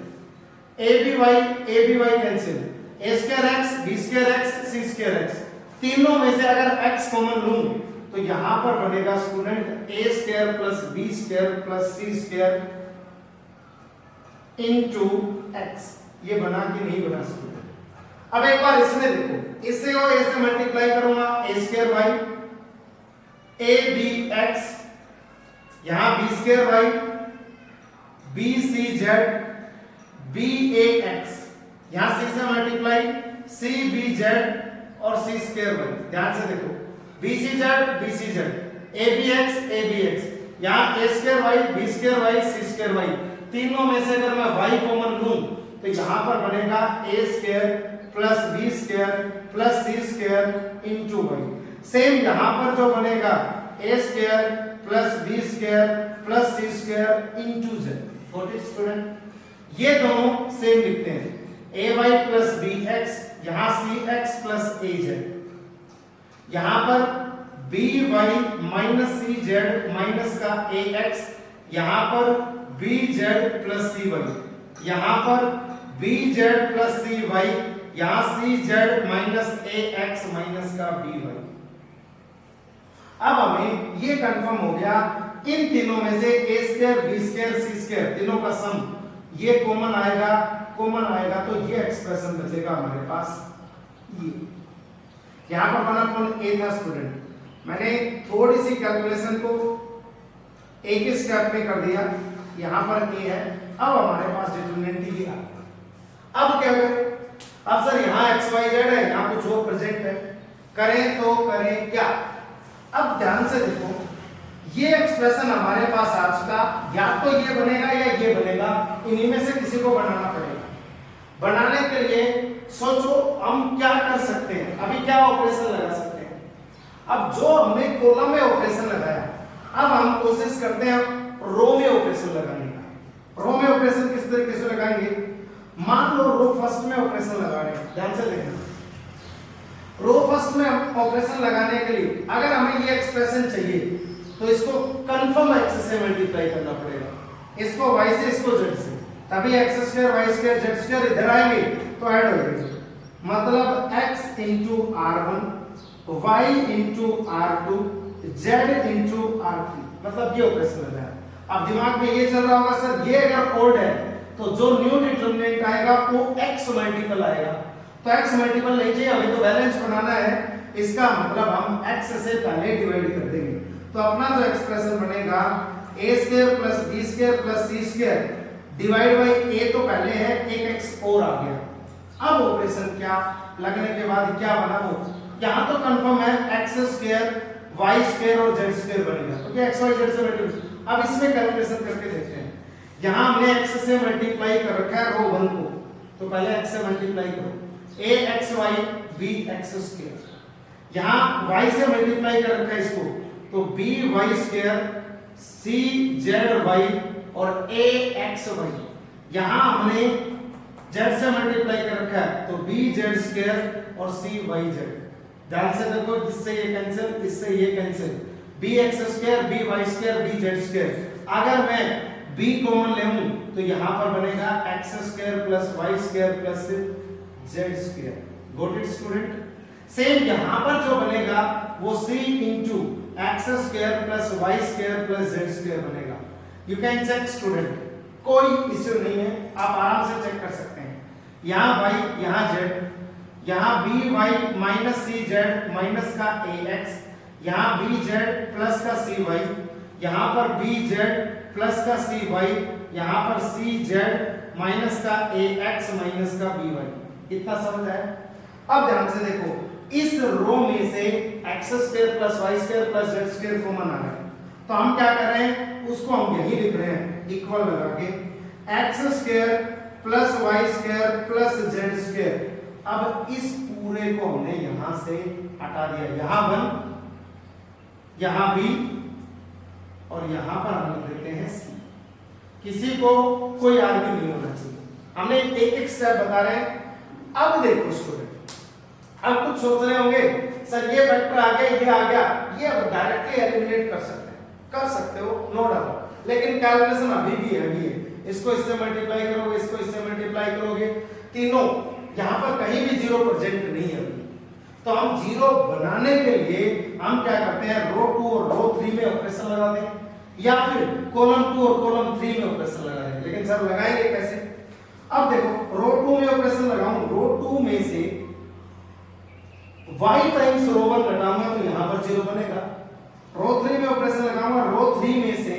A: a b y cancel, a square x b square x c square x, तीनों में से अगर x कॉमन लूं तो यहां पर बनेगा student a square plus b square plus c square into x। ये बना कि नहीं बना स्टूडेंट? अब एक बार इसमें देखो, इससे और a से मल्टीप्लाई करूंगा a square y a b x, यहां b square y b c z b a x, यहां c से मल्टीप्लाई c b z और c स्क्वायर y। ध्यान से देखो b c z a b x, यहां a square y b square y c square y, तीनों में से अगर मैं y कॉमन लूं तो यहां पर बनेगा a square plus b square plus c square into y। Same यहां पर जो बनेगा a square plus b square plus c square into z। Got it student? ये दोनों सेम लिखते हैं, ay प्लस bx, यहां cx प्लस az, यहां पर by माइनस cz माइनस का ax, यहां पर bz प्लस cy, यहां पर bz प्लस cy, यहां cz माइनस ax माइनस का by। अब हमें ये कंफर्म हो गया इन तीनों में से a square b square c square तीनों का सम ये कॉमन आएगा तो ये एक्सप्रेशन बचेगा हमारे पास। ये यहां पर बना कौन? a था स्टूडेंट, मैंने थोड़ी सी कैलकुलेशन को एक ही स्टेप में कर दिया, यहां पर a है। अब हमारे पास डिटरमिनेंट ये आ गया। अब क्या करें? अब सर यहां x y z है, यहां कुछ और प्रोजेक्ट है, करें तो करें क्या? अब ध्यान से देखो, ये एक्सप्रेशन हमारे पास आ चुका, या तो ये बनेगा या ये बनेगा, इन्हीं में से किसी को बनाना पड़ेगा। बनाने के लिए सोचो हम क्या कर सकते हैं, अभी क्या ऑपरेशन लगा सकते हैं। अब जो हमने कॉलम में ऑपरेशन लगाया, अब हम कोशिश करते हैं रो में ऑपरेशन लगाने का। रो में ऑपरेशन किस तरीके से लगाएंगे? मान लो रो फर्स्ट में ऑपरेशन लगा रहे हैं, ध्यान से देखना। रो फर्स्ट में ऑपरेशन लगाने के लिए अगर हमें ये एक्सप्रेशन चाहिए तो इसको कंफर्म x से मल्टीप्लाई करना पड़ेगा, इसको y से इसको z से, तभी x square y square z square इधर आएंगे तो ऐड हो जाएंगे। मतलब x into r1 y into r2 z into r3, मतलब ये ऑपरेशन लगा है। अब दिमाग में ये चल रहा होगा सर ये अगर ओड है तो जो न्यू डिटरमिनेंट आएगा वो x मल्टीपल आएगा, तो x मल्टीपल नहीं चाहिए, हमें तो बैलेंस बनाना है। इसका मतलब हम x से पहले डिवाइड कर देंगे, तो अपना जो एक्सप्रेशन बनेगा a square plus b square plus c square divide by a तो पहले है, एक x और आ गया। अब ऑपरेशन क्या लगने के बाद क्या बना वो यहां तो कंफर्म है, x स्क्वायर y स्क्वायर और z स्क्वायर बनेगा, तो क्या x y z से मल्टीप्लाई। अब इसमें कैलकुलेशन करके देखते हैं। यहां हमने x से मल्टीप्लाई कर रखा है रो 1 को, तो पहले x से मल्टीप्लाई करो, axy bx स्क्वायर, यहां y से मल्टीप्लाई कर रखा है इसको, तो by स्क्वायर czy और axy, यहां हमने z से मल्टीप्लाई कर रखा है तो bz स्क्वायर और cyz। ध्यान से देखो, इससे ये कैंसिल, इससे ये cancel, bx square by square bz square. अगर मैं b कॉमन ले लूं तो यहां पर बनेगा x square plus y square plus z square. Got it student? Same यहां पर जो बनेगा वो c into x square plus y square plus z square बनेगा। यू कैन चेक स्टूडेंट, कोई इश्यू नहीं है, आप आराम से चेक कर सकते हैं। यहां y यहां z, यहां by माइनस cz माइनस का ax, यहां bz प्लस का cy, यहां पर bz प्लस का cy, यहां पर cz माइनस का ax माइनस का by। इतना समझ आया? अब ध्यान से देखो, इस रो में से x square plus y square plus z square common आ रहा है, तो हम क्या कर रहे हैं उसको हम यही लिख रहे हैं इक्वल लगा के, x square plus y square plus z square. अब इस पूरे को हमने यहां से हटा दिया, यहां 1 यहां b और यहाँ पर हम लिख देते हैं सी। किसी को कोई आर्ग्यू नहीं होना चाहिए, हमने एक एक स्टेप बता रहे हैं। अब देखो स्टूडेंट, अब कुछ सोच रहे होंगे सर ये फैक्टर आ गया, ये आ गया, ये अब डायरेक्टली एलिमिनेट कर सकते हैं, कर सकते हो, नो डाउट, लेकिन कैलकुलेशन अभी भी है। इसको इससे मल्टीप्लाई करोगे, इसको इससे मल्टीप्लाई करोगे, तीनों यहाँ पर कहीं भी जीरो प्रेजेंट नहीं है अभी। तो हम जीरो बनाने के लिए हम क्या करते हैं, रो 2 और रो 3 में ऑपरेशन लगा दें, या फिर कॉलम 2 और कॉलम 3 में ऑपरेशन लगा दें। लेकिन सर लगाएंगे कैसे? अब देखो रो 2 में ऑपरेशन लगाऊं, रो 2 में से y टाइम्स रो 1 घटाऊंगा तो यहां पर जीरो बनेगा। रो 3 में ऑपरेशन लगाऊंगा, रो 3 में से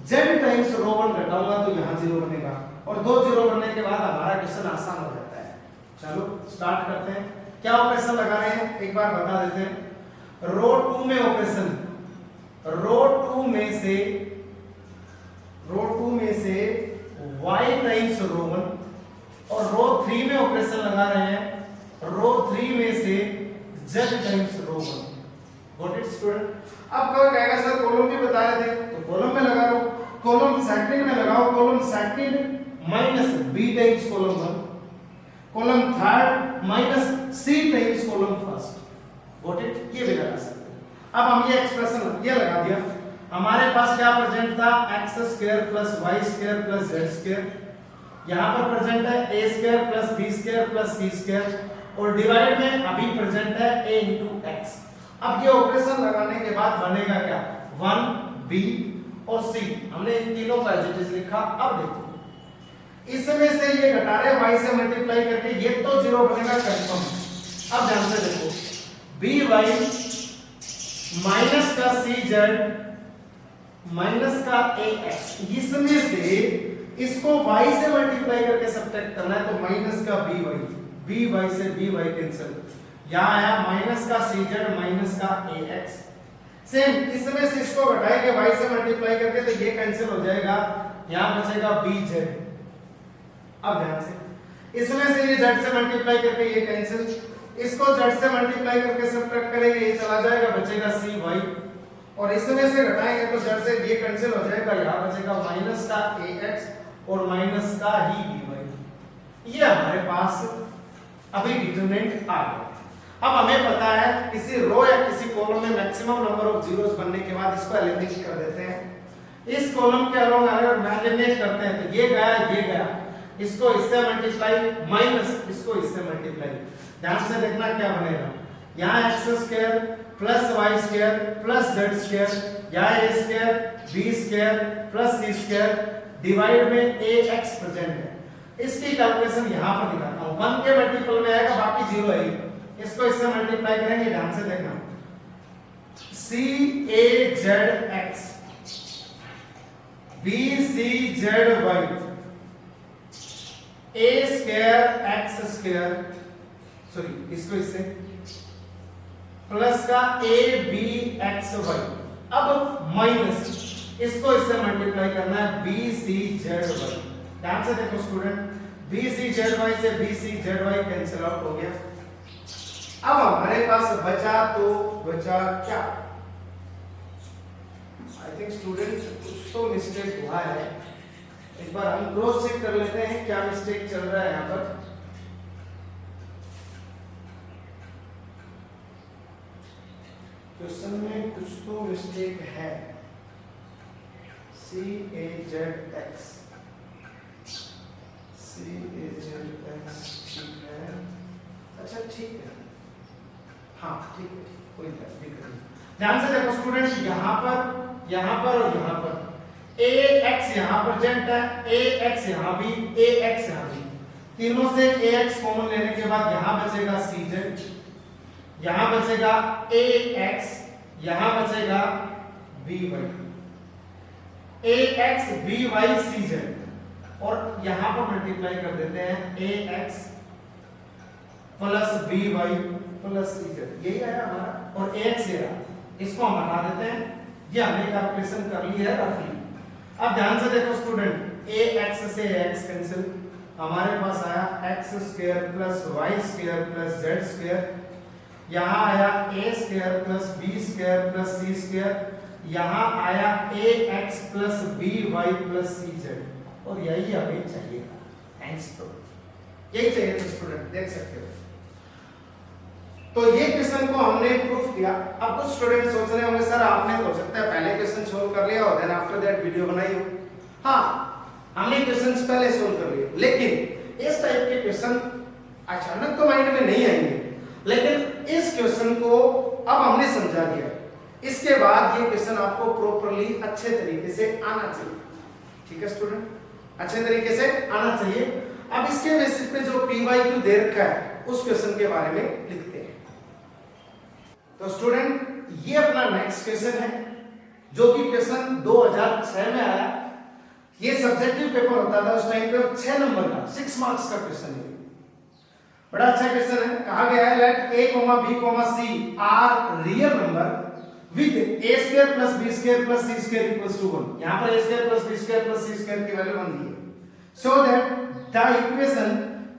A: z टाइम्स रो 1 घटाऊंगा तो यहां जीरो बनेगा। और दो जीरो बनने के बाद हमारा क्वेश्चन आसान हो जाता है। चलो स्टार्ट करते हैं। क्या ऑपरेशन लगा रहे हैं एक बार बता देते हैं। रो 2 में ऑपरेशन, रो 2 में से y टाइम्स रो 1, और रो 3 में ऑपरेशन लगा रहे हैं, रो 3 में से z times row 1। Got it student? अब कोई कहेगा सर कॉलम भी बता रहे थे, तो कॉलम में लगा लो, कॉलम सेकंड में लगाओ, column second minus b times column 1, column third minus c times column first. Got it? ये भी लगा सकते हैं। अब हम ये एक्सप्रेशन ये लगा दिया, हमारे पास क्या प्रेजेंट था, x square plus y square plus z square, यहां पर प्रेजेंट है a square plus b square plus c square, और डिवाइड में अभी प्रेजेंट है a into x। अब ये ऑपरेशन लगाने के बाद बनेगा क्या, 1 b और c, हमने इन तीनों का एज लिखा। अब देखो इसमें से ये घटा रहे y से मल्टीप्लाई करके, ये तो जीरो बनेगा कंफर्म। अब ध्यान से देखो, by माइनस का cz माइनस का ax, इसमें से इसको y से मल्टीप्लाई करके सब्ट्रैक्ट करना है, तो माइनस का by से by कैंसिल, यहां आया माइनस का cz माइनस का ax। सेम इसमें से इसको घटाएंगे y से मल्टीप्लाई करके, तो ये कैंसिल हो जाएगा, यहां बचेगा bz। अब ध्यान से, इसमें से ये z से मल्टीप्लाई करके ये कैंसिल, इसको z से मल्टीप्लाई करके सब्ट्रैक्ट करेंगे, ये चला जाएगा, बचेगा cy, और इसमें से घटाएंगे तो z से ये कैंसिल हो जाएगा, यहां बचेगा माइनस का ax और माइनस का ही by। ये हमारे पास अभी डिटरमिनेंट आ गया। अब हमें पता है किसी रो या किसी कॉलम में मैक्सिमम नंबर ऑफ जीरोस बनने के बाद इसको एलिमिनेट कर देते हैं। इस कॉलम के अलोंग अगर एलिमिनेट करते हैं तो ये गया, इसको इससे मल्टीप्लाई माइनस इसको इससे मल्टीप्लाई, ध्यान से देखना क्या बनेगा, यहाँ x square plus y square plus z square, यहाँ a square b square plus c square, divide में ax प्रेजेंट है। इसकी कैलकुलेशन यहाँ पर दिखाता हूँ, 1 के मल्टीपल में आएगा, बाकी जीरो है, इसको इससे मल्टीप्लाई करेंगे, ध्यान से देखना, c a z x b c z y a square x square, sorry इसको इससे प्लस का a b x y, अब माइनस इसको इससे मल्टीप्लाई करना है b c z y। ध्यान से देखो student, b c z y से b c z y cancel out हो गया। अब हमारे पास बचा क्या, आई थिंक स्टूडेंट कुछ तो मिस्टेक हुआ है, एक बार हम क्रॉस चेक कर लेते हैं क्या मिस्टेक चल रहा है यहाँ पर। क्वेश्चन में कुछ तो मिस्टेक है, c a z x ठीक है, अच्छा ठीक है, हाँ ठीक है, कोई दिक्कत नहीं। ध्यान से देखो स्टूडेंट, यहाँ पर और यहाँ पर ax यहाँ प्रेजेंट है, ax यहाँ भी, ax यहाँ भी, तीनों से ax कॉमन लेने के बाद यहाँ बचेगा cz, यहाँ बचेगा ax, यहाँ बचेगा by, ax by cz, और यहाँ पर मल्टीप्लाई कर देते हैं ax plus by plus cz, यही आया हमारा, और ax ये रहा, इसको हम हटा देते हैं, ये हमने कैलकुलेशन कर ली है रफली। अब ध्यान से देखो स्टूडेंट, ax से ax कैंसिल, हमारे पास आया x square plus y square plus z square, यहाँ आया a square plus b square plus c square, यहाँ आया ax plus by plus cz और यही हमें चाहिए। थैंक्स तो यही चाहिए तो स्टूडेंट देख सकते हो। तो ये क्वेश्चन को हमने प्रूफ किया। अब कुछ स्टूडेंट सोच रहे होंगे सर आपने तो हो सकता है पहले क्वेश्चन सोल्व कर लिया हो देन आफ्टर दैट वीडियो बनाई हो। हाँ हमने क्वेश्चंस पहले सोल्व कर लिए, लेकिन इस टाइप के क्वेश्चन अचानक तो माइंड में नहीं आएंगे, लेकिन इस क्वेश्चन को अब हमने समझा दिया, इसके बाद ये क्वेश्चन आपको प्रॉपर्ली अच्छे तरीके से आना चाहिए। ठीक है स्टूडेंट, अच्छे तरीके से आना चाहिए। अब इसके बेसिस पे जो PYQ दे रखा है उस क्वेश्चन के बारे में लिखते हैं। तो स्टूडेंट ये अपना नेक्स्ट क्वेश्चन है जो कि क्वेश्चन 2006 में आया। ये सब्जेक्टिव पेपर होता था उस टाइम पे, 6 नंबर का 6 मार्क्स का क्वेश्चन है। बड़ा अच्छा क्वेश्चन है। कहा गया है let a, b, c are real number with a square plus b square plus c square equals to 1। यहां पर a square plus b square plus c square की वैल्यू 1 दी है। So that the equation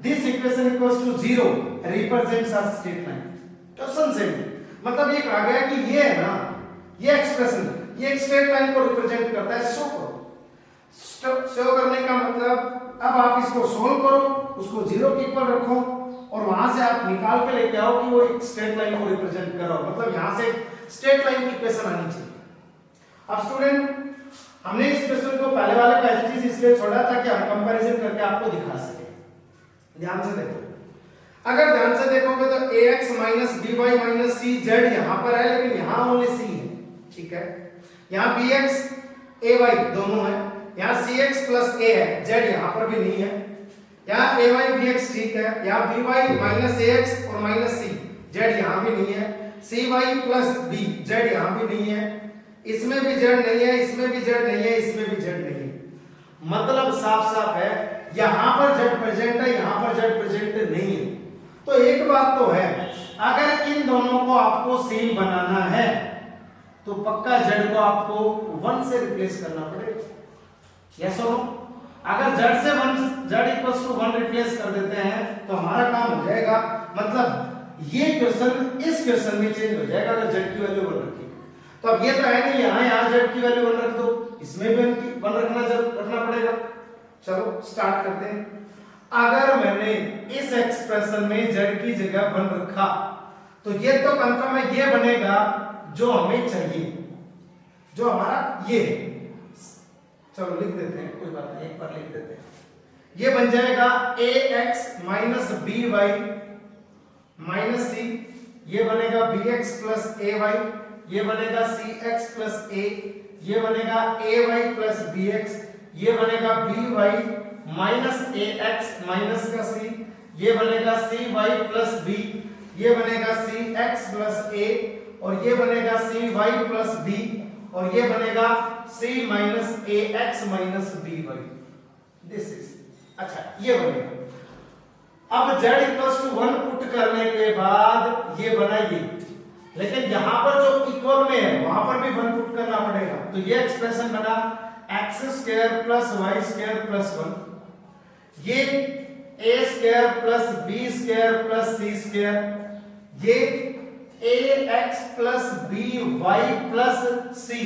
A: this equation equals to 0 represents a straight line. Question से मतलब ये कहा गया कि ये है ना, ये एक्सप्रेशन ये एक स्ट्रेट लाइन को रिप्रेजेंट करता है। शो करने का मतलब अब आप इसको सोल्व करो, उसको 0 के इक्वल रखो और वहां से आप निकाल के लेके आओ कि वो एक स्ट्रेट लाइन को रिप्रेजेंट करो, मतलब यहां से स्ट्रेट लाइन की इक्वेशन आनी चाहिए। अब स्टूडेंट हमने इस क्वेश्चन को पहले वाले का एज इट इज इसलिए छोड़ा था कि हम कंपैरिजन करके आपको दिखा सके। ध्यान से देखो, अगर ध्यान से देखोगे तो ax minus by minus cz यहां पर है, लेकिन यहां ओनली c है। ठीक है, यहां bx ay दोनों है, यहां cx प्लस a है, z यहां पर भी नहीं है। यहाँ ay bx ठीक है, यहाँ by माइनस ax और माइनस c z यहाँ भी नहीं है, cy प्लस b z यहाँ भी नहीं है, इसमें भी z नहीं है, इसमें भी z नहीं है, इसमें भी z नहीं है। मतलब साफ साफ है यहाँ पर z प्रेजेंट है, यहाँ पर z प्रेजेंट नहीं है। तो एक बात तो है, अगर इन दोनों को आपको सेम बनाना है तो पक्का z को आपको 1 से रिप्लेस करना पड़ेगा। यस और नो? अगर z से 1 z इक्वल्स टू 1 रिप्लेस कर देते हैं तो हमारा काम हो जाएगा, मतलब ये क्वेश्चन इस क्वेश्चन में चेंज हो जाएगा अगर z की वैल्यू 1 रखी। तो अब ये तो है नहीं यहाँ z की वैल्यू 1 रख दो, इसमें भी 1 रखना पड़ेगा। चलो स्टार्ट करते हैं। अगर मैंने इस एक्सप्रेशन में z की जगह 1 रखा तो ये तो कंफर्म है ये बनेगा जो हमें चाहिए, जो हमारा ये है। चलो लिख देते हैं, कोई बात नहीं, एक बार लिख देते हैं। ये बन जाएगा ax minus by minus c, ये बनेगा bx प्लस ay, ये बनेगा cx प्लस a, ये बनेगा ay प्लस bx, ये बनेगा by माइनस ax माइनस का c, ये बनेगा cy प्लस b, ये बनेगा cx प्लस a और ये बनेगा cy प्लस b और ये बनेगा c minus ax minus by। This is अच्छा ये बनेगा। अब z इक्वल्स टू 1 पुट करने के बाद ये बना ये, लेकिन यहां पर जो इक्वल में है वहां पर भी 1 पुट करना पड़ेगा। तो ये एक्सप्रेशन बना x square plus y square plus 1, ये a square plus b square plus c square, ये ax plus by plus c,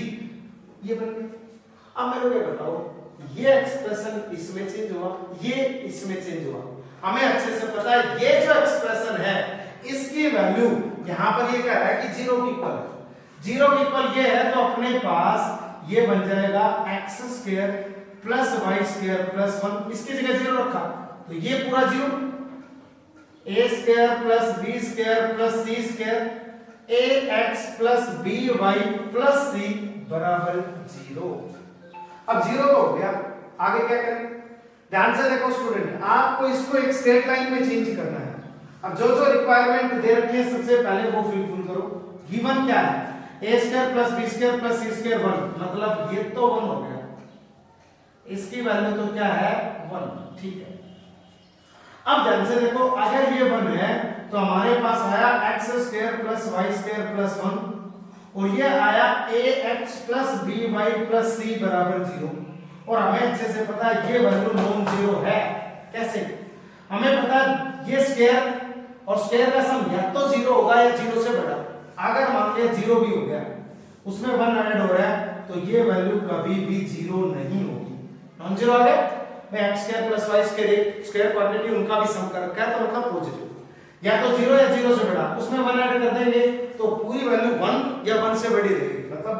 A: ये बन गया। अब मेरे को ये बताओ, ये एक्सप्रेशन इसमें चेंज हुआ, ये इसमें चेंज हुआ। हमें अच्छे से पता है ये जो एक्सप्रेशन है इसकी वैल्यू यहां पर ये कह रहा है कि 0 की इक्वल है। 0 की इक्वल ये है तो अपने पास ये बन जाएगा x square plus y square plus 1, इसकी जगह 0 रखा तो ये पूरा 0, a square plus b square plus c square ax plus by plus c बराबर 0। अब 0 तो हो गया, आगे क्या करें? ध्यान से देखो स्टूडेंट, आपको इसको एक स्ट्रेट लाइन में चेंज करना है। अब जो जो रिक्वायरमेंट दे रखी है सबसे पहले वो फिल करो। गिवन क्या है? a square plus b square plus c square 1, मतलब ये तो 1 हो गया, इसकी वैल्यू तो क्या है 1। ठीक है, अब ध्यान से देखो, अगर ये 1 है तो हमारे पास आया x square plus y square plus 1 और ये आया ax plus by plus c बराबर 0। और हमें अच्छे से पता है ये वैल्यू नॉन जीरो है। कैसे? हमें पता है ये स्क्वायर और स्क्वायर का सम या तो 0 होगा या 0 से बड़ा। अगर मान लिया 0 भी हो गया उसमें 1 ऐड हो रहा है, तो ये वैल्यू कभी भी 0 नहीं होगी। नॉन जीरो आ गया। मैं x square plus y square quantity उनका भी सम कर रखा है, तो मतलब पॉजिटिव, या तो 0 या 0 से बड़ा, उसमें 1 ऐड कर देंगे तो पूरी वैल्यू 1 या 1 से बड़ी रहेगी, मतलब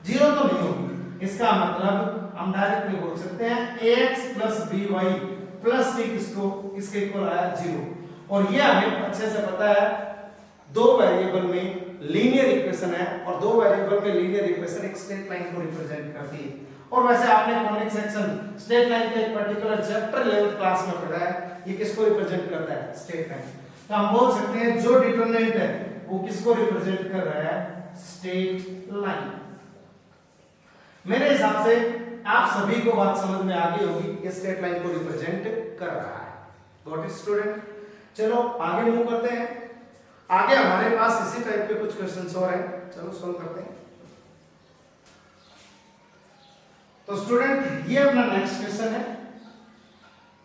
A: 0 तो नहीं होगी। इसका मतलब हम डायरेक्टली बोल सकते हैं ax plus by plus c किसको इसके इक्वल आया 0। और ये हमें अच्छे से पता है दो वेरिएबल में लीनियर इक्वेशन है, और दो वेरिएबल में लीनियर इक्वेशन एक स्ट्रेट लाइन को रिप्रेजेंट करती है। और वैसे आपने कॉनिक सेक्शन स्ट्रेट लाइन के एक पर्टिकुलर चैप्टर 11th क्लास में पढ़ा है, ये किसको रिप्रेजेंट करता है, स्ट्रेट लाइन। तो हम बोल सकते हैं जो डिटरमिनेंट है वो किसको रिप्रेजेंट कर रहा है, स्ट्रेट लाइन। मेरे हिसाब से आप सभी को बात समझ में आ गई होगी, ये स्ट्रेट लाइन को रिप्रेजेंट कर रहा है। Got it student. चलो आगे मूव करते हैं। आगे हमारे पास इसी टाइप के कुछ क्वेश्चंस और हैं, चलो सॉल्व करते हैं। तो स्टूडेंट ये अपना नेक्स्ट क्वेश्चन है।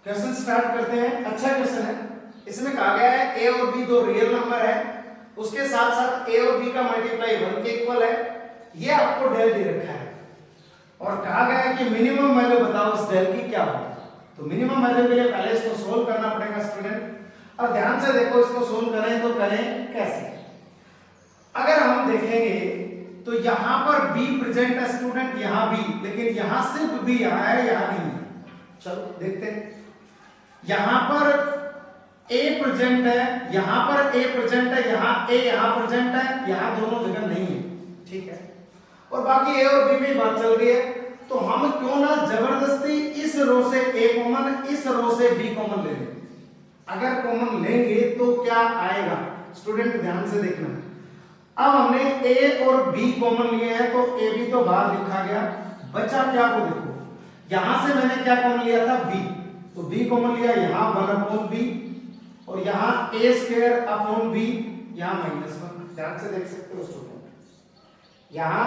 A: क्वेश्चन स्टार्ट करते हैं। अच्छा क्वेश्चन है। इसमें कहा गया है a और b दो रियल नंबर है, उसके साथ साथ a और b का मल्टीप्लाई 1 के इक्वल है। ये आपको डेल दे रखा है और कहा गया है कि मिनिमम वैल्यू बताओ इस डेल की क्या होगी। तो मिनिमम वैल्यू के लिए पहले इसको सोल्व करना पड़ेगा स्टूडेंट। और ध्यान से देखो, इसको सोल्व करें तो करें कैसे। अगर हम देखेंगे तो यहां पर b प्रेजेंट है स्टूडेंट, यहां b, लेकिन यहां सिर्फ b यहां है, यहां नहीं है। चलो देखते हैं। यहां पर a प्रेजेंट है, यहां पर a प्रेजेंट है, यहां a यहां प्रेजेंट है, यहां दोनों जगह नहीं है, ठीक है। और बाकी a और b में बात चल रही है, तो हम क्यों ना जबरदस्ती इस रो से a कॉमन, इस रो से b कॉमन ले लें। अगर कॉमन लेंगे तो क्या आएगा स्टूडेंट, ध्यान से देखना। अब हमने a और b कॉमन लिए हैं, तो a b तो बाहर लिखा गया, बचा क्या को देखो। यहां से मैंने क्या कॉमन लिया था, b, तो b कॉमन लिया, यहां 1/b और यहां a स्क्वायर अपॉन b, यहां -1। ध्यान से देख सकते हो स्टूडेंट यहां।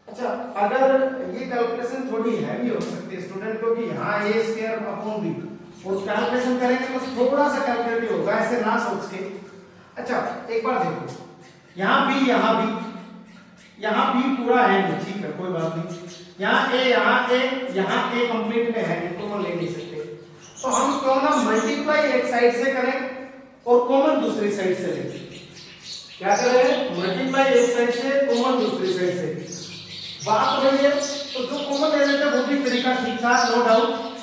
A: अच्छा, अगर ये कैलकुलेशन थोड़ी हैवी हो सकती है स्टूडेंट, क्योंकि यहाँ a स्क्वायर अपॉन b, और कैलकुलेशन करेंगे तो थोड़ा सा कैलकुलेटिव होगा, ऐसे ना सोच के। अच्छा एक बार देखो, यहाँ b, यहाँ b, यहाँ b पूरा है नहीं, ठीक है कोई बात नहीं। यहाँ a, यहाँ a कंप्लीट में है, तो हम ले नहीं सकते। तो हम क्यों ना मल्टीप्लाई एक साइड से करें और कॉमन दूसरी साइड से लें। क्या करें, मल्टीप्लाई एक साइड से, कॉमन दूसरी साइड से। बात वही है, तो जो कॉमन ले लेते हैं वो भी तरीका ठीक था, नो डाउट।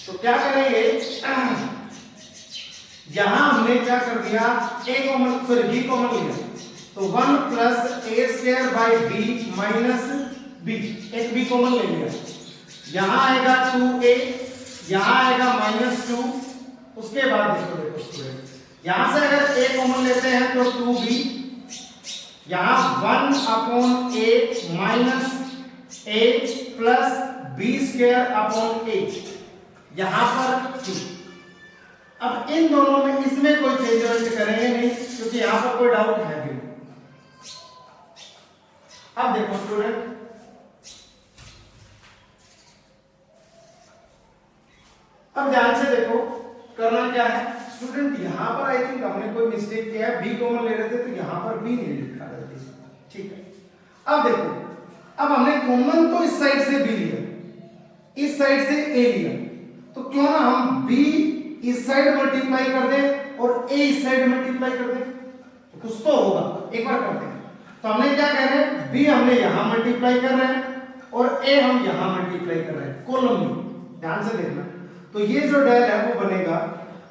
A: तो क्या करेंगे, यहां हमने क्या कर दिया, a common, sorry b common लिया, तो 1 plus a square by b minus b, एक b कॉमन ले लिया। यहां आएगा 2a, यहां आएगा -2। उसके बाद देखो स्टूडेंट, यहां से अगर a कॉमन लेते हैं तो 2b, यहां 1 upon a minus a plus b square upon a, यहां पर 2। अब इन दोनों में इसमें कोई चेंज करेंगे नहीं, क्योंकि यहां पर कोई डाउट है भी। अब देखो स्टूडेंट, अब ध्यान से देखो करना क्या है स्टूडेंट। यहां पर आई थिंक हमने कोई मिस्टेक किया है, b कॉमन ले रहे थे तो यहां पर b नहीं लिखा गलती से, ठीक है। अब देखो, अब हमने कॉमन तो इस साइड से b लिया, इस साइड से a लिया, तो क्यों ना हम b इस साइड मल्टीप्लाई कर दें और a इस साइड मल्टीप्लाई कर दें, तो कुछ तो होगा। एक बार करते हैं। तो हमने क्या कर रहे हैं, b हमने यहां मल्टीप्लाई कर रहे हैं और a हम यहां मल्टीप्लाई कर रहे हैं कॉलम में, ध्यान से देखना। तो ये जो डेल है वो बनेगा,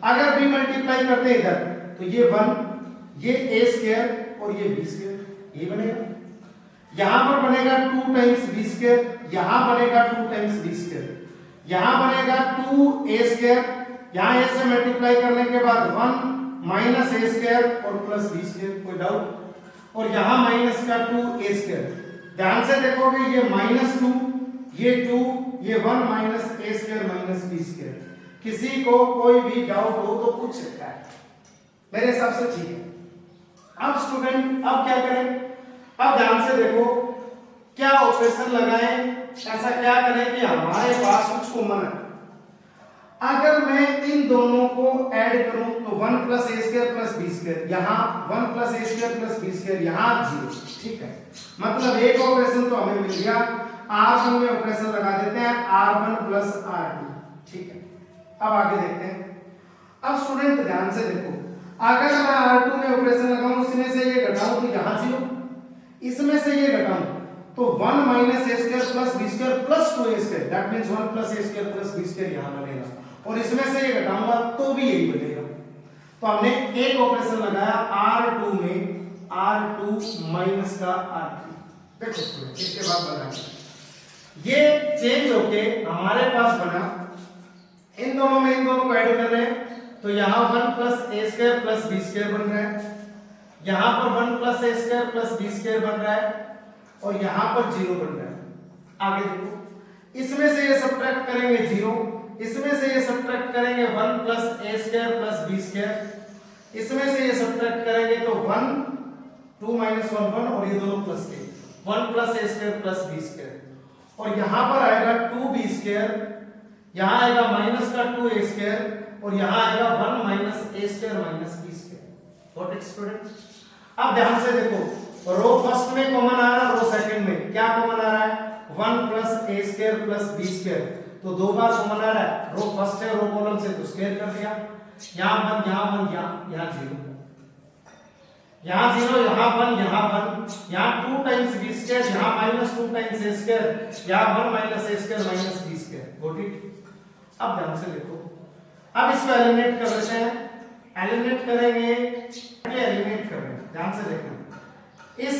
A: अगर b मल्टीप्लाई करते हैं इधर तो ये 1, ये a स्क्वायर और ये b स्क्वायर, ये बनेगा। यहां पर बनेगा 2 टाइम्स b स्क्वायर, यहां बनेगा 2 टाइम्स b स्क्वायर, यहां बनेगा 2a स्क्वायर, यहां a से मल्टीप्लाई करने के बाद 1 माइनस a स्क्वायर और प्लस b स्क्वायर, कोई डाउट। और यहां माइनस का 2a स्क्वायर, ध्यान से देखोगे ये -2, ये 2, ये 1 minus a square minus b square. किसी को कोई भी डाउट हो तो पूछ सकता है, मेरे हिसाब से ठीक है। अब स्टूडेंट अब क्या करें, अब ध्यान से देखो, क्या ऑपरेशन लगाएं, ऐसा क्या करें कि हमारे पास कुछ कॉमन है। अगर मैं इन दोनों को ऐड करूं तो 1 plus a square plus b square, यहां 1 plus a square plus b square, यहां 0। ठीक है, मतलब एक ऑपरेशन तो हमें मिल गया। R1 में ऑपरेशन लगा देते हैं R1 प्लस R2। ठीक है, अब आगे देखते हैं। अब स्टूडेंट ध्यान से देखो, अगर मैं R2 में ऑपरेशन लगाऊं, इसमें से ये घटाऊं तो यहां 0, इसमें से ये घटाऊं तो 1 minus a square plus b square plus 2 a square, that means 1 plus a square plus b square यहां बनेगा, और इसमें से ये घटाऊंगा तो भी यही बनेगा। तो हमने एक ऑपरेशन लगाया R2 में R2 माइनस का R3। देखो स्टूडेंट, इसके बाद बना ये चेंज होके हमारे पास बना, इन दोनों में इन दोनों को ऐड कर रहे हैं तो यहां 1 plus a square plus b square बन रहा है, यहां पर 1 plus a square plus b square बन रहा है, और यहां पर 0 बन रहा है। आगे देखो, इसमें से ये सब्ट्रैक्ट करेंगे 0, इसमें से ये सब्ट्रैक्ट करेंगे 1 plus a square plus b square, इसमें से ये सब्ट्रैक्ट करेंगे तो 1 2 माइनस 1 1, और ये दोनों प्लस के 1 plus a square plus b square, और यहां पर आएगा 2b स्क्वायर, यहां आएगा माइनस का 2a स्क्वायर, और यहां आएगा 1 minus a square minus b square. Got it student? अब ध्यान से देखो, रो फर्स्ट में कॉमन आ रहा है, रो सेकंड में क्या कॉमन आ रहा है, 1 plus a square plus b square, तो दो बार कॉमन आ रहा है। रो फर्स्ट है, रो कॉलम से तो स्क्वायर कर दिया, यहां 1 यहां 1 यहां 0, यहां 0 यहां 1 यहां 1, यहां 2 टाइम्स बी स्क्वायर, यहां माइनस 2 टाइम्स ए स्क्वायर, यहां 1 minus a square minus b square. Got it? अब ध्यान से देखो, अब इसको एलिमिनेट कर लेते हैं। एलिमिनेट करेंगे, एलिमिनेट कर रहे हैं, ध्यान से देखना, इस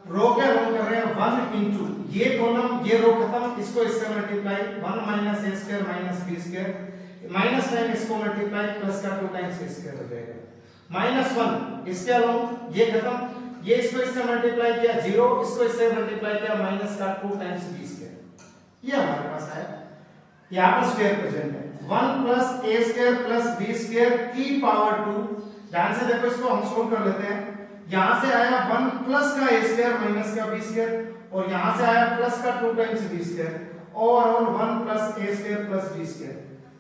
A: रो के रो कर रहे हैं 1 इंटू ये कॉलम, ये रो खत्म, इसको इससे multiply 1 minus a square minus b square, minus time इसको मल्टीप्लाई प्लस का 2 टाइम्स ए स्क्वायर हो जाएगा, माइनस 1 इसके अलावा ये खत्म, ये इसको इससे मल्टीप्लाई किया 0, इसको इससे मल्टीप्लाई किया माइनस का 2 टाइम्स बी स्क्वायर, ये हमारे पास है। यहां पर स्क्वायर प्रेजेंट है, 1 plus a square plus b square की पावर 2। ध्यान से देखो, इसको हम सोल्व कर लेते हैं। यहां से आया 1 प्लस का ए स्क्वायर माइनस का बी स्क्वायर, और यहां से आया प्लस का 2 times b square, overall 1 plus a square plus b square.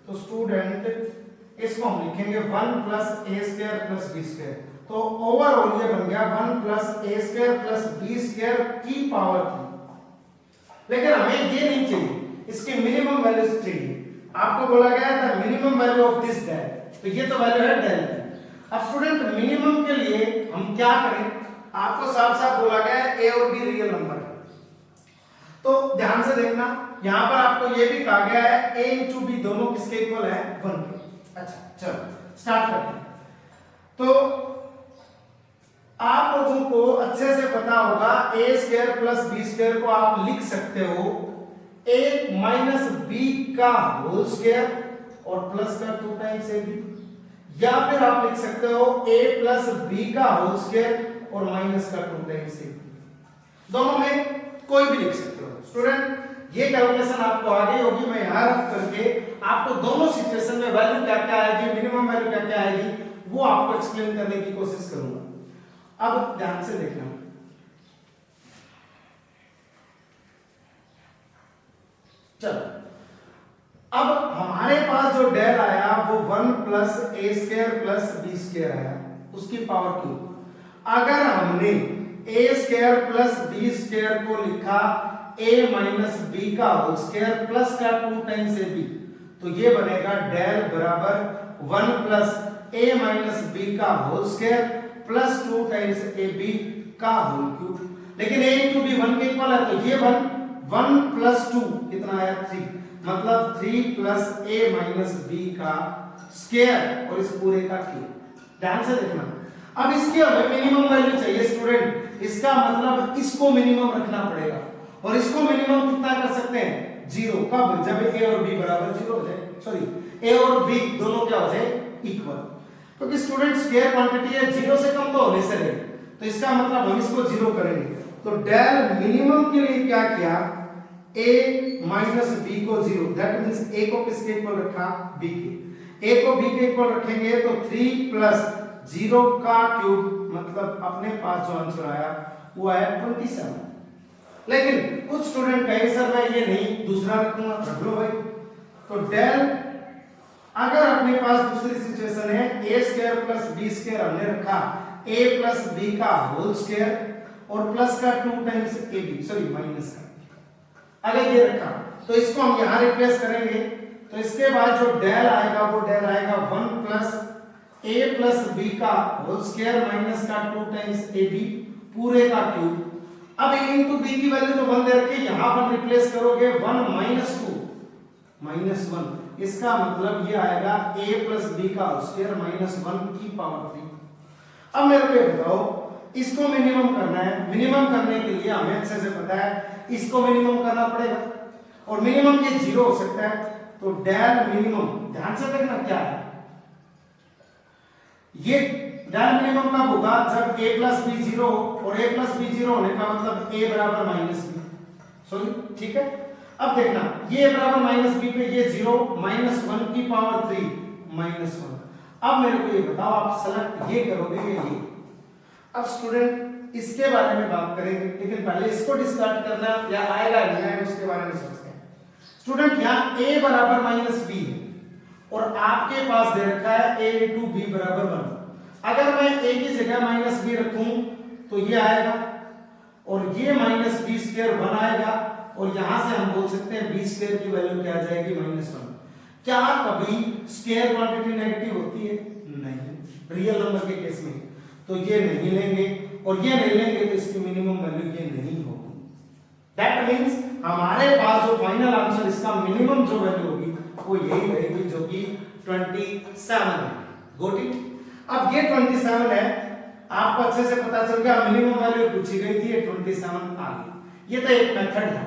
A: तो स्टूडेंट इसको हम लिखेंगे 1 plus a square plus b square, तो ओवरऑल ये बन गया 1 plus a square plus b square की पावर 3। लेकिन हमें ये नहीं चाहिए, इसकी मिनिमम वैल्यू चाहिए। आपको बोला गया था minimum value of this del, तो ये तो वैल्यू है डेल की। अब स्टूडेंट मिनिमम के लिए हम क्या करें, आपको साफ साफ बोला गया है ए और बी रियल नंबर है, तो ध्यान से देखना, यहां पर आपको ये भी कहा गया है a इंटू बी दोनों किसके इक्वल है, 1 के। अच्छा चलो स्टार्ट करते हैं। तो आप लोगों को अच्छे से पता होगा ए स्क्वायर प्लस बी स्क्वायर को आप लिख सकते हो a माइनस बी का होल स्क्वायर और प्लस का 2 टाइम्स ए बी, या फिर आप लिख सकते हो a प्लस बी का होल स्क्वायर और माइनस का 2 टाइम्स ए बी। दोनों में कोई भी लिख सकते हो। स्टूडेंट ये कैलकुलेशन आपको आ गई होगी, मैं यहां रख करके आपको दोनों सिचुएशन में वैल्यू क्या क्या आएगी, मिनिमम वैल्यू क्या क्या आएगी, वो आपको एक्सप्लेन करने की कोशिश करूंगा। अब ध्यान से देखना, चलो अब हमारे पास जो डेल आया वो 1 plus a square plus b square आया, उसकी पावर क्यूब। अगर हमने ए स्क्वायर प्लस बी स्क्वायर को लिखा a माइनस बी का होल स्क्वायर प्लस का 2 टाइम्स ए बी, तो ये बनेगा डेल बराबर 1 प्लस a माइनस बी का whole square plus 2 times a b का होल क्यूब। लेकिन a इंटू बी 1 के इक्वल है, तो ये 1 प्लस 2 कितना आया 3, मतलब 3 प्लस a माइनस बी का स्क्वायर और इस पूरे का क्यूब। ध्यान से देखना, अब इसकी हमें मिनिमम वैल्यू चाहिए स्टूडेंट, इसका मतलब इसको मिनिमम रखना पड़ेगा, और इसको मिनिमम कितना कर सकते हैं 0। कब, जब a और b बराबर 0 हो जाए, सॉरी a और b दोनों क्या हो जाए इक्वल। क्योंकि स्टूडेंट स्क्वायर क्वांटिटी है, 0 से कम तो होने से नहीं, तो इसका मतलब हम इसको 0 करेंगे। तो डेल मिनिमम के लिए क्या किया, a माइनस b को 0, दैट मींस a को किसके इक्वल रखा, b के। a को b के इक्वल रखेंगे तो 3 प्लस 0 का क्यूब, मतलब अपने पास जो आंसर आया वो आया 27। लेकिन कुछ स्टूडेंट कहेंगे सर मैं ये नहीं दूसरा रखूंगा, रख लो भाई। तो डेल अगर अपने पास दूसरी सिचुएशन है a square plus b square हमने रखा ए प्लस बी का होल स्क्वायर और प्लस का 2 times a b, sorry minus का, अगर ये रखा तो इसको हम यहां रिप्लेस करेंगे। तो इसके बाद जो डेल आएगा वो डेल आएगा 1 प्लस ए प्लस बी का होल स्क्वायर माइनस का 2 टाइम्स ए बी पूरे का क्यूब। अब a इंटू बी की वैल्यू तो 1 दे रखी, यहां पर रिप्लेस करोगे 1 माइनस 2 माइनस 1, इसका मतलब ये आएगा a प्लस बी का स्क्वायर माइनस 1 की पावर 3। अब मेरे को ये बताओ इसको मिनिमम करना है, मिनिमम करने के लिए हमें अच्छे से पता है इसको मिनिमम करना पड़ेगा और मिनिमम ये 0 हो सकता है। तो डेल मिनिमम ध्यान से देखना क्या है, ये डेल मिनिमम कब होगा जब a प्लस बी 0 और a प्लस बी 0 होने का मतलब a बराबर माइनस बी, सॉरी ठीक है। अब देखना ये बराबर माइनस बी पे ये 0 माइनस 1 की पावर 3 माइनस 1। अब मेरे को ये बताओ आप सेलेक्ट ये करोगे या ये। अब स्टूडेंट इसके बारे में बात करेंगे लेकिन पहले इसको डिस्कार्ड करना या आएगा नहीं आएगा उसके बारे में सोचते हैं। स्टूडेंट यहाँ a बराबर माइनस बी है और आपके पास दे रखा है a इंटू बी बराबर 1। अगर मैं a की जगह माइनस बी रखूं तो ये आएगा और ये माइनस बी स्क्वायर 1 आएगा और यहां से हम बोल सकते हैं बी स्क्वायर की वैल्यू क्या आ जाएगी माइनस 1। क्या कभी स्क्वायर क्वांटिटी नेगेटिव होती है? नहीं, रियल नंबर के केस में तो ये नहीं लेंगे और ये नहीं लेंगे तो इसकी मिनिमम वैल्यू ये नहीं होगी। दैट मींस हमारे पास जो फाइनल आंसर इसका मिनिमम जो वैल्यू होगी वो यही रहेगी जो कि 27 है। Got it? अब ये 27 है, आपको अच्छे से पता चल गया मिनिमम वैल्यू पूछी गई थी, ये 27 आ गई। ये तो एक मेथड है,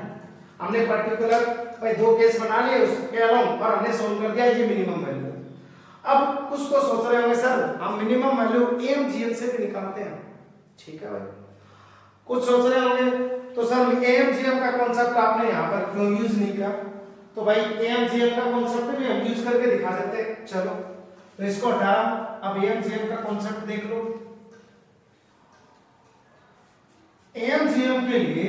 A: हमने पर्टिकुलर भाई 2 केस बना लिए उसके अलावा और हमने सोल्व कर दिया ये मिनिमम वैल्यू। अब कुछ तो सोच रहे होंगे सर हम मिनिमम वैल्यू एएमजीएम से भी निकालते हैं, ठीक है भाई। कुछ सोच रहे होंगे तो सर एएमजीएम का कॉन्सेप्ट आपने यहाँ पर क्यों यूज नहीं किया? तो भाई एएमजीएम का कॉन्सेप्ट भी हम यूज करके दिखा देते हैं। चलो तो इसको हटा, अब एएमजीएम का कॉन्सेप्ट देख लो। एएमजीएम के लिए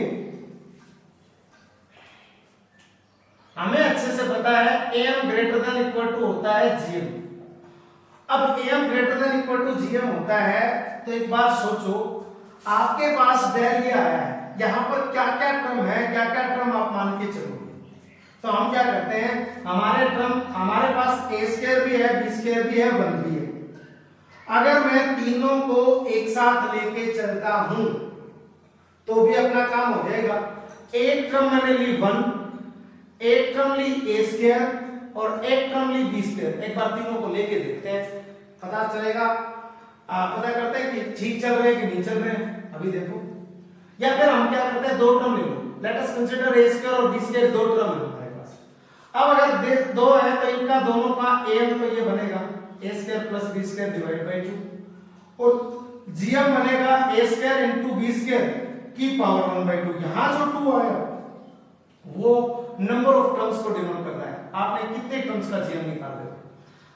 A: हमें अच्छे से पता है am greater than equal to होता है gm। अब am greater than equal to gm होता है तो एक बात सोचो आपके पास डेल ये आया है, यहां पर क्या क्या टर्म है, क्या क्या टर्म आप मान के चलोगे। तो हम क्या करते हैं हमारे पास a स्क्वायर भी है b स्क्वायर भी है 1 भी है। अगर मैं तीनों को एक साथ लेके चलता हूं तो भी अपना काम हो जाएगा। एक टर्म मैंने ली 1, एक टर्म ली a स्क्वायर और एक टर्म ली b स्क्वायर। एक बार तीनों को लेके देखते हैं, पता चलेगा। पता करते हैं कि ठीक चल रहे हैं कि नहीं चल रहे हैं, अभी देखो। या फिर हम क्या करते हैं 2 टर्म ले लो, let us consider a square और b स्क्वायर 2 टर्म है हमारे पास। अब अगर 2 है तो इनका दोनों का am तो ये बनेगा a square plus b square divide by 2 और gm बनेगा a square into b square की पावर 1 बाय 2। यहां जो 2 आया वो नंबर ऑफ टर्म्स को डिनोट कर रहा है, आपने कितने टर्म्स का gm निकाल रहे हो।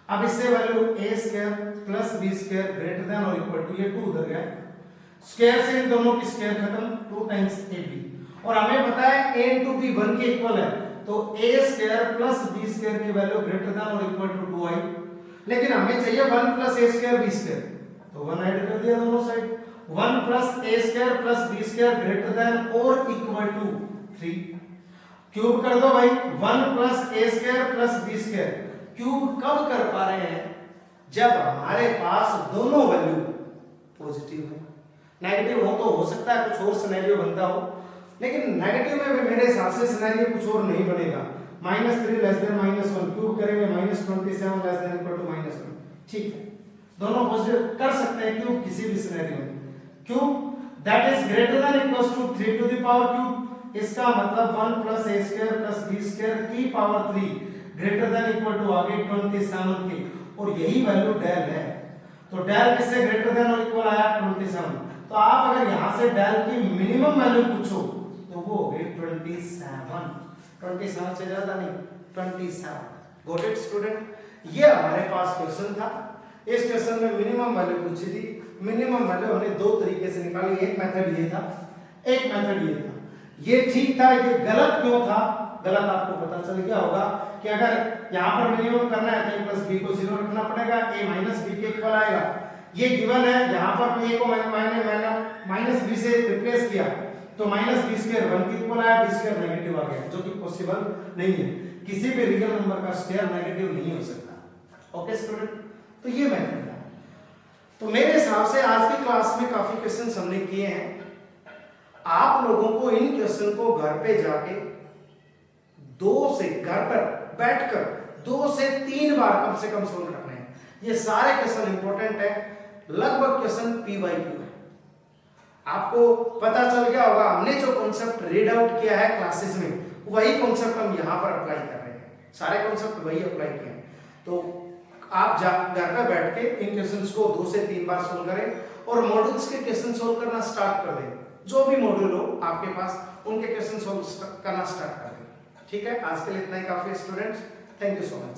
A: अब इससे value a square plus b square greater than और इक्वल टू, ये 2 उधर गया, स्क्वायर से इन दोनों की स्क्वायर खत्म, 2 टाइम्स ab। और हमें पता है a into b 1 के इक्वल है तो a square plus b square की वैल्यू ग्रेटर देन और इक्वल टू 2 आई। लेकिन हमें चाहिए 1 plus a square b square, तो 1 ऐड कर दिया दोनों side. 1 plus a square plus b square greater than और इक्वल टू 3। क्यूब कर दो भाई, 1 plus a square plus b square. Cube कब कर पा रहे हैं? जब हमारे पास दोनों वैल्यू पॉजिटिव है। नेगेटिव हो तो हो सकता है कुछ और सिनेरियो बनता हो, लेकिन नेगेटिव में भी मेरे हिसाब से सिनेरियो कुछ और नहीं बनेगा। -3 लेस देन -1 क्यूब करेंगे -27 लेस देन इक्वल टू -1, ठीक है। दोनों पॉजिटिव कर सकते हैं क्यूब किसी भी सिनेरियो में। Cube that is greater than equals to 3 to the power cube, इसका मतलब 1 plus a square plus b square की power 3 greater than equal to आगे 27 के, और यही वैल्यू डेल है। तो डेल किससे ग्रेटर देन और इक्वल आया 27। तो आप अगर यहां से डेल की मिनिमम वैल्यू पूछो तो वो हो गई 27 से ज्यादा नहीं, 27। Got it student? ये हमारे पास क्वेश्चन था। इस क्वेश्चन में मिनिमम वैल्यू पूछी थी। मिनिमम वैल्यू हमने 2 तरीके से निकाली, एक मेथड ये था, एक मेथड ये था। ये ठीक था, ये गलत क्यों था? गलत आपको पता चल गया होगा कि अगर यहाँ पर मिनिमम करना है तो a प्लस बी को 0 रखना पड़ेगा, a माइनस बी के इक्वल आएगा। ये गिवन है, यहाँ पर a को मैंने माइनस बी से रिप्लेस किया तो माइनस बी स्क्वायर 1 के इक्वल आया, बी स्क्वायर नेगेटिव आ गया, जो कि पॉसिबल नहीं है। किसी भी रियल नंबर का स्क्वायर नेगेटिव नहीं हो सकता। ओके स्टूडेंट, तो ये मेथड है। तो मेरे हिसाब से आज की क्लास में काफी क्वेश्चंस हमने किए हैं। आप लोगों को इन क्वेश्चन को घर पे जाके घर पर बैठकर 2 से 3 बार कम से कम सोल्व करने हैं। ये सारे क्वेश्चन इंपॉर्टेंट है, लगभग क्वेश्चन पीवाईक्यू है। आपको पता चल गया होगा हमने जो कॉन्सेप्ट रीड आउट किया है क्लासेस में, वही कॉन्सेप्ट हम यहाँ पर अप्लाई कर रहे हैं। सारे कॉन्सेप्ट वही अप्लाई किए हैं। तो आप घर पर बैठ के इन क्वेश्चंस को 2 से 3 बार सोल्व करें और मॉड्यूल्स के क्वेश्चन सोल्व करना स्टार्ट कर दें। जो भी मॉड्यूल हो आपके पास, उनके क्वेश्चन सोल्व करना स्टार्ट कर दें। ठीक है, आज के लिए इतना ही काफी students. Thank you so much.